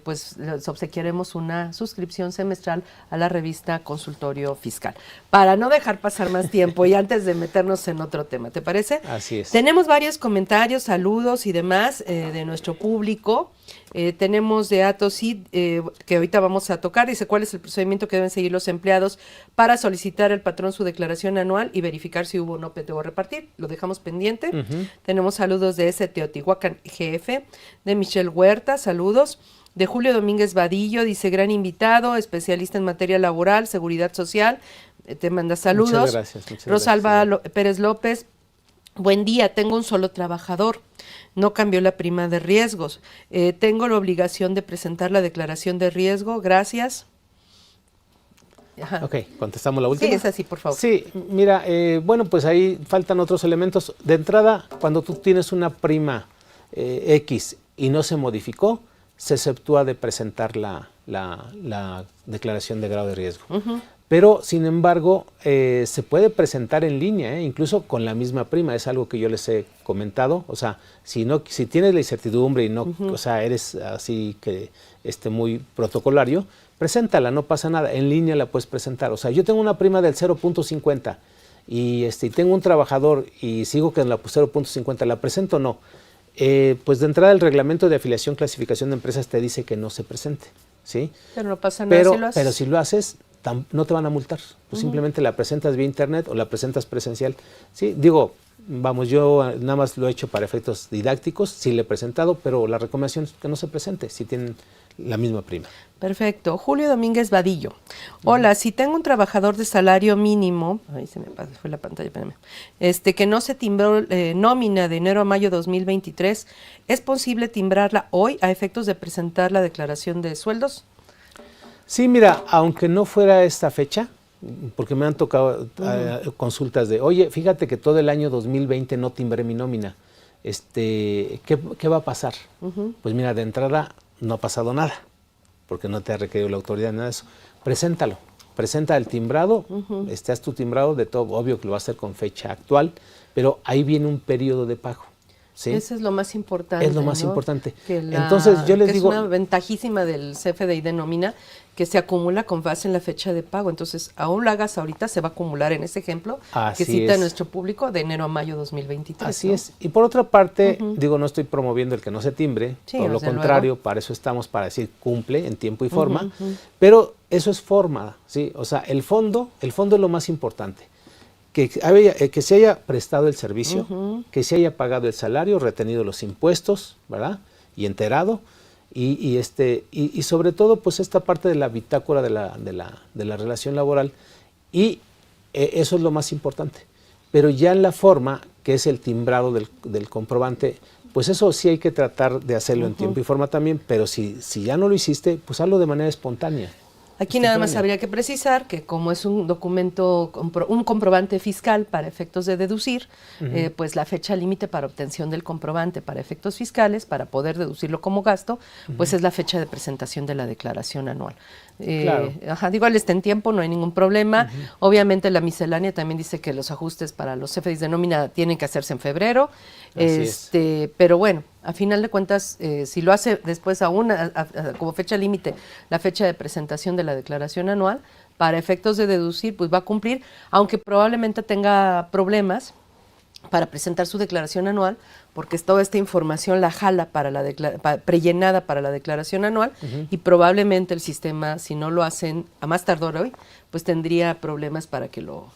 pues les obsequiaremos una suscripción semestral a la revista Consultorio Fiscal. Para no dejar pasar más tiempo y antes de meternos en otro tema, ¿te parece? Así es. Tenemos varios comentarios, saludos y demás de nuestro público. Tenemos de Atosid, que ahorita vamos a tocar, dice cuál es el procedimiento que deben seguir los empleados para solicitar al patrón su declaración anual y verificar si hubo o no PTU a repartir. Lo dejamos pendiente. Tenemos saludos de Teotihuacán GF, de Michelle Huerta, saludos. De Julio Domínguez Vadillo, dice gran invitado, especialista en materia laboral, seguridad social, te manda saludos. Muchas gracias. Rosalba Pérez López, buen día, tengo un solo trabajador, no cambió la prima de riesgos, tengo la obligación de presentar la declaración de riesgo, gracias. Ajá. Ok, contestamos la última. Sí, es así, por favor. Sí, mira, bueno, pues ahí faltan otros elementos. De entrada, cuando tú tienes una prima X y no se modificó, se exceptúa de presentar la declaración de grado de riesgo. Pero, sin embargo, se puede presentar en línea, incluso con la misma prima. Es algo que yo les he comentado. O sea, si tienes la incertidumbre y no, o sea, eres así que muy protocolario, preséntala, no pasa nada. En línea la puedes presentar. O sea, yo tengo una prima del 0.50 y tengo un trabajador y sigo con la 0.50, ¿la presento o no? Pues de entrada el reglamento de afiliación clasificación de empresas te dice que no se presente, ¿sí? Pero no pasa nada si lo haces. Pero si lo haces, no te van a multar. Pues simplemente la presentas vía internet o la presentas presencial. Sí, digo, vamos, yo nada más lo he hecho para efectos didácticos, sí le he presentado, pero la recomendación es que no se presente si tienen la misma prima. Perfecto. Julio Domínguez Vadillo. Hola, si tengo un trabajador de salario mínimo, ahí se me pasó, fue la pantalla, espérame, que no se timbró nómina de enero a mayo 2023, ¿es posible timbrarla hoy a efectos de presentar la declaración de sueldos? Sí, mira, aunque no fuera esta fecha, porque me han tocado consultas de, oye, fíjate que todo el año 2020 no timbré mi nómina, ¿qué va a pasar? Pues mira, de entrada no ha pasado nada, porque no te ha requerido la autoridad, nada de eso. Preséntalo, presenta el timbrado, haz tu timbrado, de todo, obvio que lo va a hacer con fecha actual, pero ahí viene un periodo de pago. ¿Sí? Eso es lo más importante. Es lo más importante. Entonces yo les digo... Es una ventajísima del CFDI de nómina que se acumula con base en la fecha de pago. Entonces, aún lo hagas ahorita, se va a acumular en ese ejemplo que cita nuestro público de enero a mayo 2023. Así es. Y por otra parte, digo, no estoy promoviendo el que no se timbre, sí, por lo contrario, luego. Para eso estamos, para decir cumple en tiempo y forma, pero eso es forma, ¿sí? O sea, el fondo es lo más importante. Que se haya prestado el servicio, que se haya pagado el salario, retenido los impuestos, ¿verdad? Y enterado, y sobre todo, pues esta parte de la bitácora de la relación laboral, y eso es lo más importante. Pero ya en la forma, que es el timbrado del comprobante, pues eso sí hay que tratar de hacerlo en tiempo y forma también, pero si ya no lo hiciste, pues hazlo de manera espontánea. Aquí nada más habría que precisar que como es un documento, un comprobante fiscal para efectos de deducir, pues la fecha límite para obtención del comprobante para efectos fiscales, para poder deducirlo como gasto, pues es la fecha de presentación de la declaración anual. Claro. Igual está en tiempo, no hay ningún problema. Obviamente la miscelánea también dice que los ajustes para los CFDIs de nómina tienen que hacerse en febrero. Pero bueno, a final de cuentas, si lo hace después aún como fecha límite, la fecha de presentación de la declaración anual, para efectos de deducir, pues va a cumplir, aunque probablemente tenga problemas para presentar su declaración anual, porque toda esta información la jala prellenada para la declaración anual, y probablemente el sistema, si no lo hacen a más tardar hoy, pues tendría problemas para que lo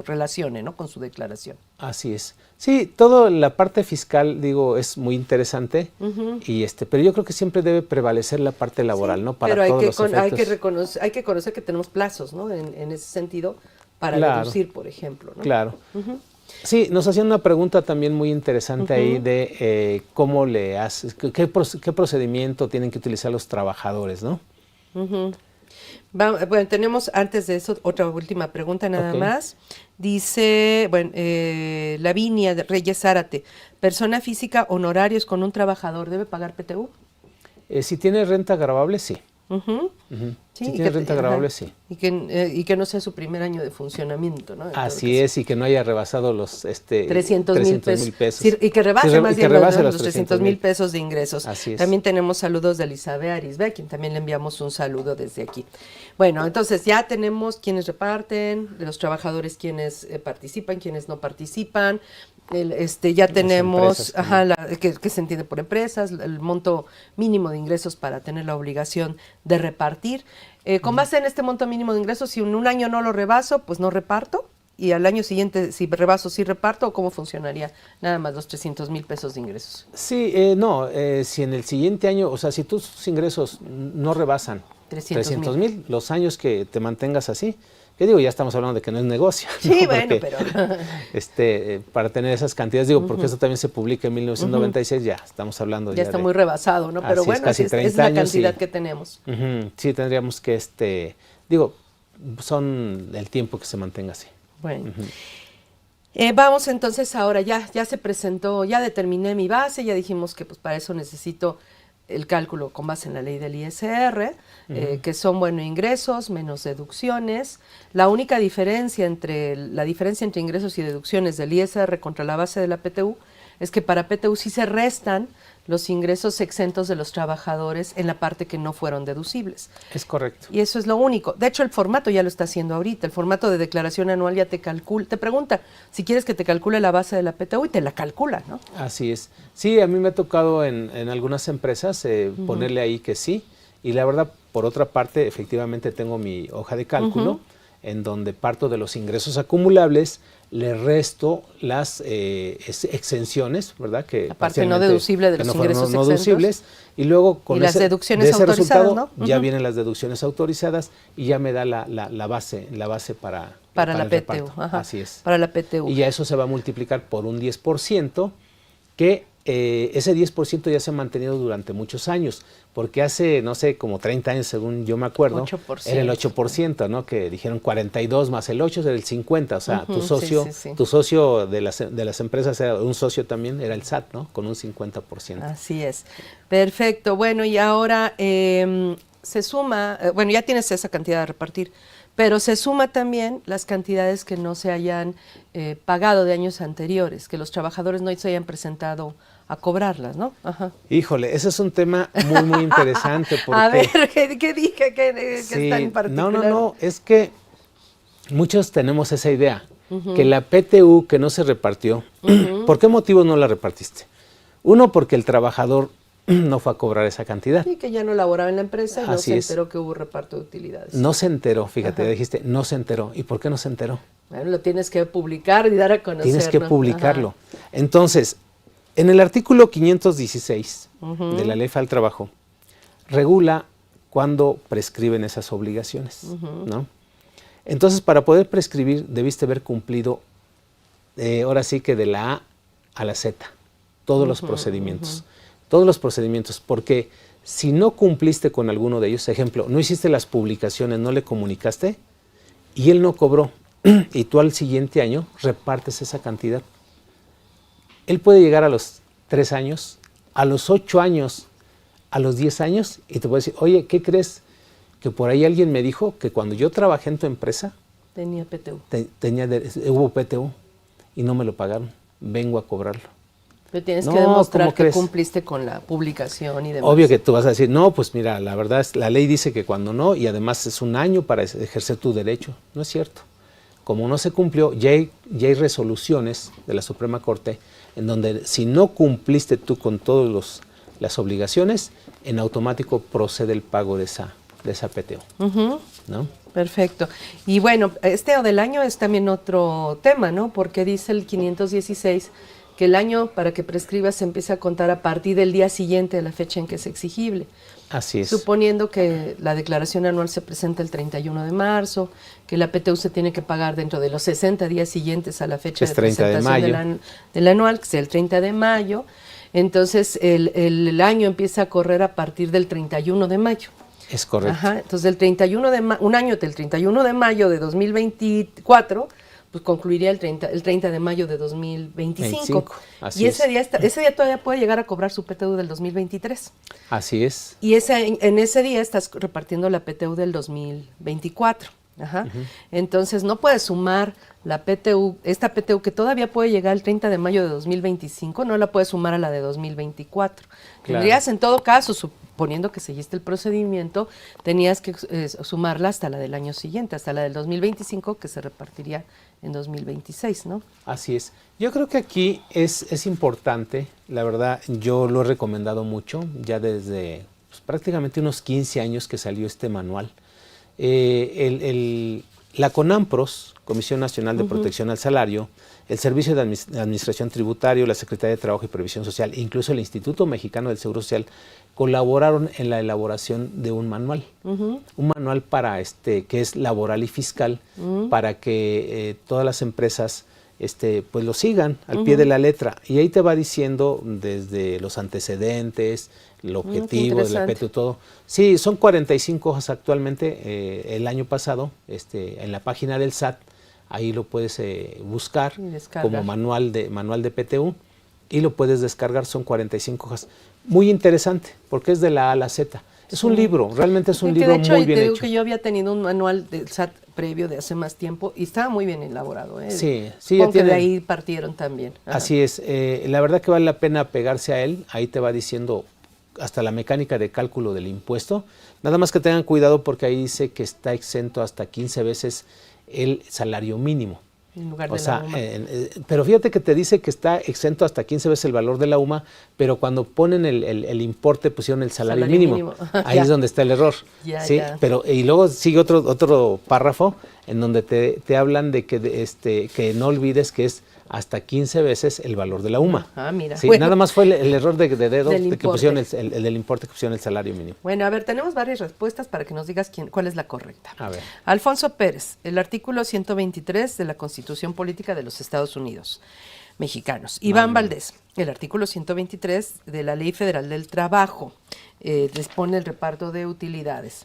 relacione, ¿no?, con su declaración. Así es. Sí, toda la parte fiscal, digo, es muy interesante, pero yo creo que siempre debe prevalecer la parte laboral, ¿no? Para todos los efectos. Hay que conocer que tenemos plazos, ¿no?, en ese sentido, para deducir, por ejemplo, ¿no? Claro. Sí, nos hacían una pregunta también muy interesante ahí de cómo le haces, qué procedimiento tienen que utilizar los trabajadores, ¿no? Bueno, tenemos antes de eso otra última pregunta nada más. Dice, Lavinia Reyes Zárate, persona física, honorarios con un trabajador, ¿debe pagar PTU? Si tiene renta gravable, sí. Sí, si tiene renta gravable, sí. Y que no sea su primer año de funcionamiento, ¿no? Así es, y que no haya rebasado los 300,000 pesos. Y que rebase más bien los 300,000 pesos de ingresos. Así es. También tenemos saludos de Elizabeth Arisbe, a quien también le enviamos un saludo desde aquí. Bueno, entonces ya tenemos quienes reparten, los trabajadores quienes participan, quienes no participan. Ya tenemos que se entiende por empresas, el monto mínimo de ingresos para tener la obligación de repartir. Con base en este monto mínimo de ingresos, si en un año no lo rebaso, pues no reparto, y al año siguiente, si rebaso, sí reparto, ¿o cómo funcionaría nada más los 300,000 pesos de ingresos? Sí, si en el siguiente año, o sea, si tus ingresos no rebasan 300,000, los años que te mantengas así, que digo, ya estamos hablando de que no es negocio. Sí, ¿no? bueno, porque, pero... para tener esas cantidades, digo, porque eso también se publica en 1996, ya estamos hablando ya está muy rebasado, ¿no? Pero bueno, es la cantidad que tenemos. Sí, tendríamos que, son el tiempo que se mantenga así. Bueno. Vamos entonces ahora, ya se presentó, ya determiné mi base, ya dijimos que pues para eso necesito el cálculo con base en la ley del ISR, que son, ingresos menos deducciones. La única diferencia entre ingresos y deducciones del ISR contra la base de la PTU es que para PTU sí se restan los ingresos exentos de los trabajadores en la parte que no fueron deducibles. Es correcto. Y eso es lo único. De hecho, el formato ya lo está haciendo ahorita. El formato de declaración anual ya te pregunta si quieres que te calcule la base de la PTU y te la calcula, ¿no? Así es. Sí, a mí me ha tocado en algunas empresas ponerle ahí que sí. Y la verdad, por otra parte, efectivamente tengo mi hoja de cálculo en donde parto de los ingresos acumulables, le resto las exenciones, ¿verdad? Que la parte no deducible de los ingresos no deducibles, y luego con las deducciones de ese autorizadas, resultado, ¿no? ya vienen las deducciones autorizadas y ya me da la base para la el PTU. reparto. Ajá, así es. para la PTU. Y ya eso se va a multiplicar por un 10%, que ese 10% ya se ha mantenido durante muchos años, porque hace, no sé, como 30 años, según yo me acuerdo, 8%. era el 8%, ¿no? Que dijeron 42 más el 8 era el 50, o sea, tu socio, sí. tu socio de las empresas era un socio también, era el SAT, ¿no? Con un 50%. Así es. Perfecto. Bueno, y ahora se suma, bueno, ya tienes esa cantidad a repartir, pero se suma también las cantidades que no se hayan pagado de años anteriores, que los trabajadores no se hayan presentado a cobrarlas, ¿no? Ajá. Híjole, ese es un tema muy, muy interesante. Porque, a ver, ¿qué dije que sí, es tan particular? No, es que muchos tenemos esa idea, que la PTU que no se repartió, ¿por qué motivo no la repartiste? Uno, porque el trabajador no fue a cobrar esa cantidad. Sí, que ya no laboraba en la empresa y no Así se es. enteró que hubo reparto de utilidades. No se enteró, fíjate, Ajá. ya dijiste, no se enteró. ¿Y por qué no se enteró? Bueno, lo tienes que publicar y dar a conocer. Tienes que ¿no? publicarlo. Ajá. Entonces, en el artículo 516 de la Ley Federal del Trabajo, regula cuándo prescriben esas obligaciones, ¿no? Entonces, para poder prescribir, debiste haber cumplido, ahora sí que de la A a la Z, todos los procedimientos. Todos los procedimientos, porque si no cumpliste con alguno de ellos, ejemplo, no hiciste las publicaciones, no le comunicaste, y él no cobró, y tú al siguiente año repartes esa cantidad. Él puede llegar a los 3 años, a los 8 años, a los 10 años, y te puede decir, oye, ¿qué crees? Que por ahí alguien me dijo que cuando yo trabajé en tu empresa, tenía PTU. Hubo PTU, y no me lo pagaron, vengo a cobrarlo. Pero tienes No, que demostrar ¿cómo que crees? cumpliste con la publicación y demás. Obvio que tú vas a decir, no, pues mira, la verdad es, la ley dice que cuando no, y además es un año para ejercer tu derecho. No es cierto. Como no se cumplió, ya hay resoluciones de la Suprema Corte en donde si no cumpliste tú con todas las obligaciones, en automático procede el pago de esa PTO. ¿No? Perfecto. Y bueno, o del año es también otro tema, ¿no? Porque dice el 516 que el año para que prescriba se empieza a contar a partir del día siguiente de la fecha en que es exigible. Así es. Suponiendo que la declaración anual se presenta el 31 de marzo, que la PTU se tiene que pagar dentro de los 60 días siguientes a la fecha de 30 de presentación del anual, que es el 30 de mayo, entonces el año empieza a correr a partir del 31 de mayo. Es correcto. Ajá, entonces un año del 31 de mayo de 2024, pues concluiría el 30 de mayo de 2025. Así y es. ese día todavía puede llegar a cobrar su PTU del 2023. Así es. Y en ese día estás repartiendo la PTU del 2024. Ajá. Entonces no puedes sumar la PTU, esta PTU que todavía puede llegar el 30 de mayo de 2025, no la puedes sumar a la de 2024. Claro. Tendrías en todo caso, suponiendo que seguiste el procedimiento, tenías que sumarla hasta la del año siguiente, hasta la del 2025, que se repartiría en 2026, ¿no? Así es. Yo creo que aquí es importante, la verdad, yo lo he recomendado mucho, ya desde pues, prácticamente unos 15 años que salió este manual. La CONAMPROS, Comisión Nacional de Protección al Salario, el Servicio de Administración Tributaria, la Secretaría de Trabajo y Previsión Social, e incluso el Instituto Mexicano del Seguro Social, colaboraron en la elaboración de un manual. Un manual para que es laboral y fiscal, para que todas las empresas pues lo sigan al pie de la letra. Y ahí te va diciendo desde los antecedentes, el objetivo de la PTU, todo. Sí, son 45 hojas actualmente. El año pasado, en la página del SAT, ahí lo puedes buscar como manual de PTU y lo puedes descargar, son 45 hojas. Muy interesante, porque es de la A a la Z. Es un libro, realmente es un libro muy bien hecho. De hecho, te digo que yo había tenido un manual del SAT previo de hace más tiempo y estaba muy bien elaborado. Sí, supongo que de ahí partieron también. Ajá. Así es. La verdad que vale la pena pegarse a él. Ahí te va diciendo hasta la mecánica de cálculo del impuesto. Nada más que tengan cuidado porque ahí dice que está exento hasta 15 veces el salario mínimo. En lugar de la UMA. Pero fíjate que te dice que está exento hasta 15 veces el valor de la UMA, pero cuando ponen el importe pusieron el salario mínimo. Ahí es donde está el error. ¿Sí? Ya. Pero, y luego sigue otro párrafo en donde te hablan de que no olvides que es hasta 15 veces el valor de la UMA. Ah, mira. Sí, Bueno, nada más fue el error de dedo del de que pusieron importe. el del importe, que pusieron el salario mínimo. Bueno, a ver, tenemos varias respuestas para que nos digas cuál es la correcta. A ver. Alfonso Pérez, el artículo 123 de la Constitución Política de los Estados Unidos Mexicanos. Iván Valdés, el artículo 123 de la Ley Federal del Trabajo, dispone el reparto de utilidades.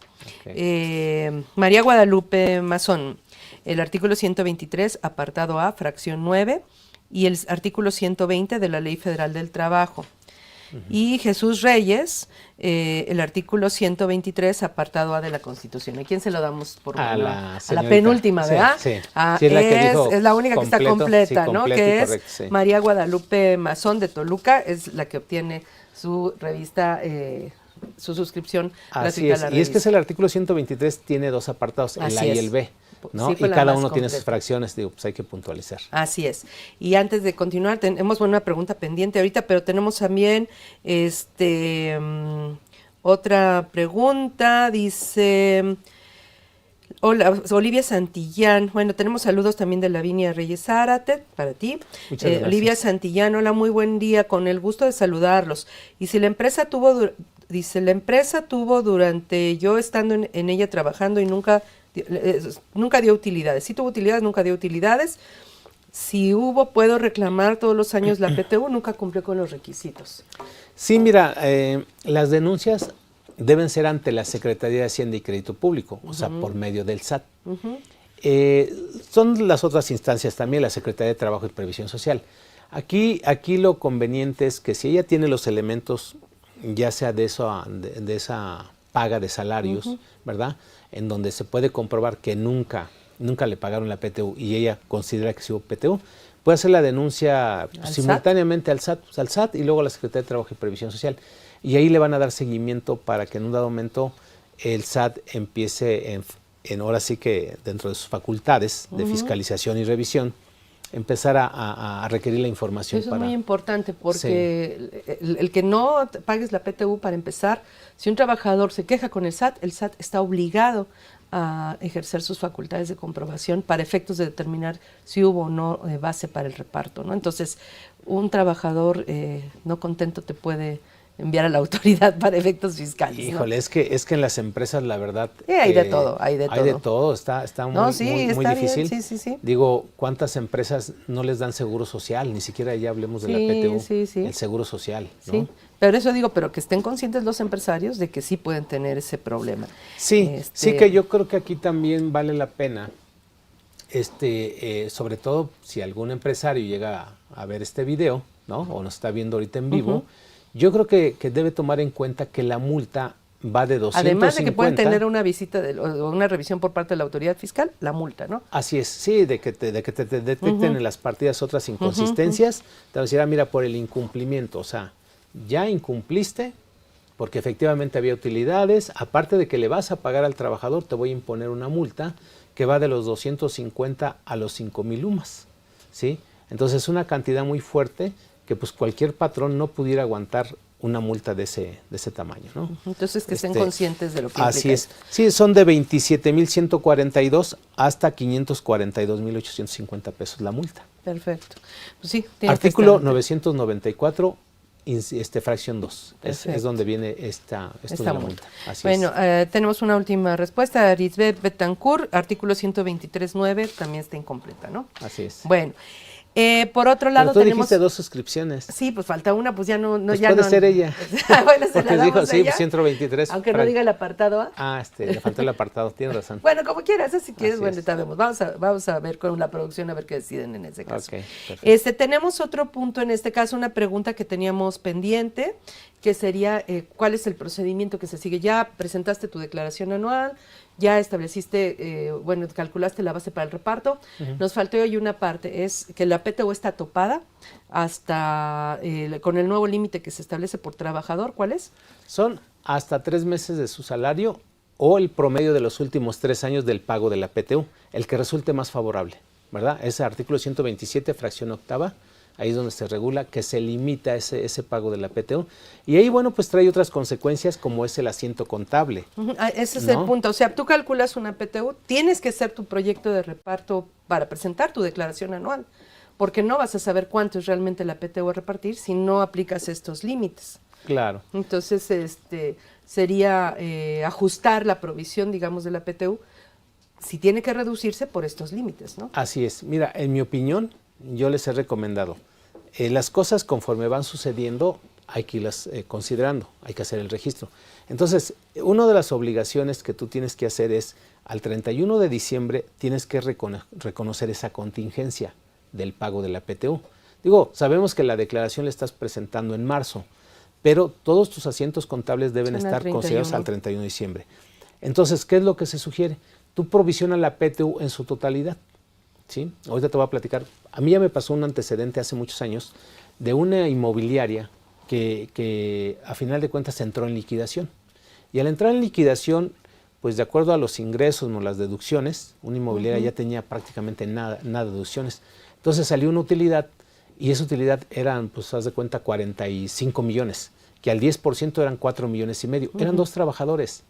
María Guadalupe Mazón, el artículo 123, apartado A, fracción 9, y el artículo 120 de la Ley Federal del Trabajo. Y Jesús Reyes, el artículo 123, apartado A de la Constitución. ¿A quién se lo damos por A la señorita. penúltima, Sí, verdad? sí. Ah, Sí, es la que dijo es la única que está completo, completa, sí, ¿no? completo y Que es correcto, sí. María Guadalupe Mazón de Toluca, es la que obtiene su revista, su suscripción Así gratuita es, a la y es que revista. es el artículo 123, tiene dos apartados, el Así A y es. el B, ¿no? Sí, Y fue la cada más uno tiene sus completa. fracciones, digo, pues hay que puntualizar. Así es. Y antes de continuar, tenemos una pregunta pendiente ahorita, pero tenemos también otra pregunta. Dice, hola, Olivia Santillán. Bueno, tenemos saludos también de Lavinia Reyes Zárate, para ti. Muchas gracias. Olivia Santillán, hola, muy buen día, con el gusto de saludarlos. Y si la empresa tuvo, durante yo estando en ella trabajando y nunca dio utilidades. Sí tuvo utilidades, nunca dio utilidades. Si hubo, puedo reclamar todos los años la PTU, nunca cumplió con los requisitos. Sí, mira, las denuncias deben ser ante la Secretaría de Hacienda y Crédito Público, o sea, por medio del SAT. Son las otras instancias también, la Secretaría de Trabajo y Previsión Social. Aquí lo conveniente es que si ella tiene los elementos, ya sea de esa paga de salarios, ¿verdad?, en donde se puede comprobar que nunca le pagaron la PTU y ella considera que sí hubo PTU, puede hacer la denuncia simultáneamente al SAT y luego a la Secretaría de Trabajo y Previsión Social. Y ahí le van a dar seguimiento para que en un dado momento el SAT empiece ahora sí que dentro de sus facultades de fiscalización y revisión, empezar a requerir la información. Eso es muy importante porque el que no pagues la PTU, para empezar, si un trabajador se queja con el SAT está obligado a ejercer sus facultades de comprobación para efectos de determinar si hubo o no base para el reparto, ¿no? Entonces, un trabajador no contento te puede enviar a la autoridad para efectos fiscales. Híjole, ¿no? es que en las empresas, la verdad, hay de todo, hay de todo. Está No, sí, muy está difícil. bien, sí. Digo, ¿cuántas empresas no les dan seguro social? Ni siquiera ya hablemos de la PTU, sí. el seguro social, ¿no? Sí, pero eso digo, pero que estén conscientes los empresarios de que sí pueden tener ese problema. Sí, sí que yo creo que aquí también vale la pena, sobre todo si algún empresario llega a ver este video, ¿no? O nos está viendo ahorita en vivo, yo creo que debe tomar en cuenta que la multa va de 250. Además de que pueden tener una visita o una revisión por parte de la autoridad fiscal, la multa, ¿no? Así es, sí, de que te detecten en las partidas otras inconsistencias, te van a decir, mira, por el incumplimiento, o sea, ya incumpliste porque efectivamente había utilidades, aparte de que le vas a pagar al trabajador, te voy a imponer una multa que va de los 250 a los 5,000 UMAS, ¿sí? Entonces es una cantidad muy fuerte que pues cualquier patrón no pudiera aguantar una multa de ese tamaño, ¿no? Entonces que estén conscientes de lo que así implica es. Sí, son de 27,142 hasta 542,850 pesos la multa. Perfecto. Pues sí, tiene Artículo que 994, fracción 2. Es donde viene esto de la multa. Así bueno, es. tenemos una última respuesta. Arisbet Betancourt, artículo 123.9, también está incompleta, ¿no? Así es. Bueno, por otro lado Pero tú tenemos... dijiste 2 suscripciones. Sí, pues falta una, pues ya no... Pues ya puede no, ser ella. Bueno, se porque la dijo, damos a sí, ella, pues 123. aunque no diga el apartado A. Le faltó el apartado, tienes razón. Bueno, como quieras, si quieres, Así bueno, es. sabemos. Vamos a ver con la producción a ver qué deciden en ese caso. Ok, perfecto. Tenemos otro punto, en este caso, una pregunta que teníamos pendiente, que sería ¿cuál es el procedimiento que se sigue? Ya presentaste tu declaración anual, ya estableciste, calculaste la base para el reparto. Nos faltó hoy una parte, es que la PTU está topada hasta con el nuevo límite que se establece por trabajador. ¿Cuál es? Son hasta 3 meses de su salario o el promedio de los últimos 3 años del pago de la PTU, el que resulte más favorable, ¿verdad? Es artículo 127, fracción octava, ahí es donde se regula que se limita ese pago de la PTU. Y ahí, bueno, pues trae otras consecuencias como es el asiento contable. Ese es ¿no? el punto. O sea, tú calculas una PTU, tienes que hacer tu proyecto de reparto para presentar tu declaración anual, porque no vas a saber cuánto es realmente la PTU a repartir si no aplicas estos límites. Claro. Entonces, sería ajustar la provisión, digamos, de la PTU, si tiene que reducirse por estos límites, ¿no? Así es. Mira, en mi opinión, yo les he recomendado, las cosas conforme van sucediendo hay que irlas considerando, hay que hacer el registro. Entonces, una de las obligaciones que tú tienes que hacer es, al 31 de diciembre, tienes que reconocer esa contingencia del pago de la PTU. Digo, sabemos que la declaración la estás presentando en marzo, pero todos tus asientos contables deben estar considerados al 31 de diciembre. Entonces, ¿qué es lo que se sugiere? Tú provisionas la PTU en su totalidad, ¿sí? Ahorita te voy a platicar. A mí ya me pasó un antecedente hace muchos años de una inmobiliaria que a final de cuentas entró en liquidación. Y al entrar en liquidación, pues de acuerdo a los ingresos o las deducciones, una inmobiliaria ya tenía prácticamente nada de deducciones. Entonces salió una utilidad y esa utilidad eran, pues haz de cuenta, 45 millones, que al 10% eran 4 millones y medio. Eran 2 trabajadores.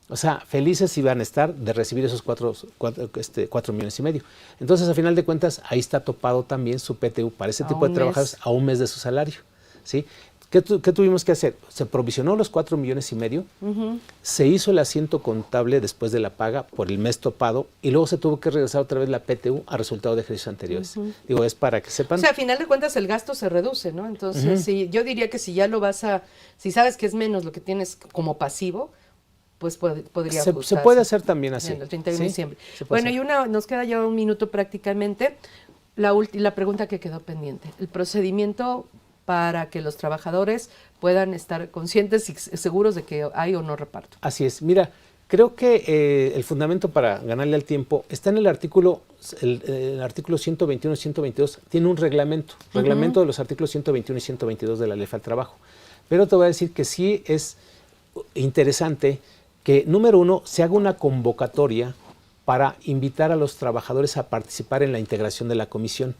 O sea, felices iban a estar de recibir esos 4 millones y medio. Entonces, a final de cuentas, ahí está topado también su PTU para ese tipo de trabajadores a un mes de su salario, ¿sí? ¿Qué tuvimos que hacer? Se provisionó los 4 millones y medio, se hizo el asiento contable después de la paga por el mes topado y luego se tuvo que regresar otra vez la PTU a resultado de ejercicios anteriores. Digo, es para que sepan. O sea, a final de cuentas el gasto se reduce, ¿no? Entonces, yo diría que si ya lo si sabes que es menos lo que tienes como pasivo, pues podría se ajustarse. puede hacer también así. El 31 de diciembre. Bueno, y nos queda ya un minuto prácticamente. La pregunta que quedó pendiente, el procedimiento para que los trabajadores puedan estar conscientes y seguros de que hay o no reparto. Así es. Mira, creo que el fundamento para ganarle al tiempo está en el artículo 121 y 122. Tiene un reglamento de los artículos 121 y 122 de la Ley del Trabajo. Pero te voy a decir que sí es interesante que, número uno, se haga una convocatoria para invitar a los trabajadores a participar en la integración de la comisión.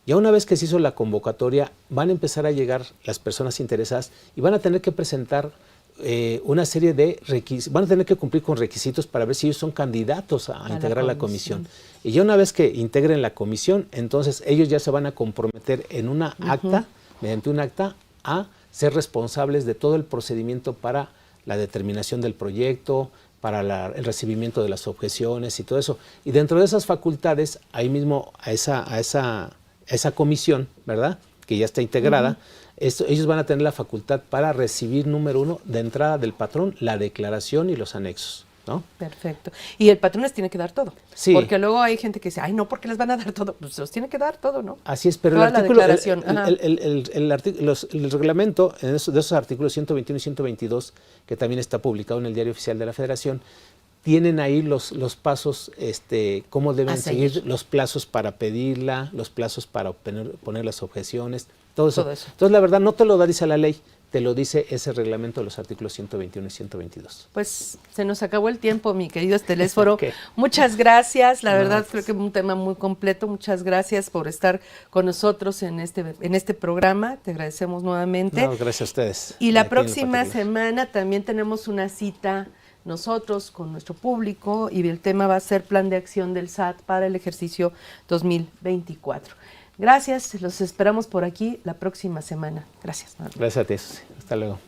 Ya una vez que se hizo la convocatoria, van a empezar a llegar las personas interesadas y van a tener que presentar una serie de requisitos, van a tener que cumplir con requisitos para ver si ellos son candidatos a integrar la comisión. Y ya una vez que integren la comisión, entonces ellos ya se van a comprometer en una acta, mediante un acta, a ser responsables de todo el procedimiento para la determinación del proyecto, para el recibimiento de las objeciones y todo eso. Y dentro de esas facultades, ahí mismo a esa comisión, ¿verdad?, que ya está integrada, ellos van a tener la facultad para recibir, número uno, de entrada del patrón, la declaración y los anexos, ¿no? Perfecto. Y el patrón les tiene que dar todo. Sí. Porque luego hay gente que dice, ay, no, ¿por qué les van a dar todo? Pues los tiene que dar todo, ¿no? Así es, pero toda el artículo, el reglamento de esos artículos 121 y 122, que también está publicado en el Diario Oficial de la Federación, tienen ahí los pasos, cómo deben seguir, los plazos para pedirla, los plazos para poner las objeciones, todo eso. Entonces, la verdad, no te lo dice la ley, te lo dice ese reglamento de los artículos 121 y 122. Pues se nos acabó el tiempo, mi querido Estelésforo. Okay. Muchas gracias, la verdad creo que es un tema muy completo. Muchas gracias por estar con nosotros en este programa, te agradecemos nuevamente. No, gracias a ustedes. Y la próxima semana también tenemos una cita nosotros con nuestro público y el tema va a ser plan de acción del SAT para el ejercicio 2024. Gracias, los esperamos por aquí la próxima semana. Gracias. Gracias a ti, hasta luego.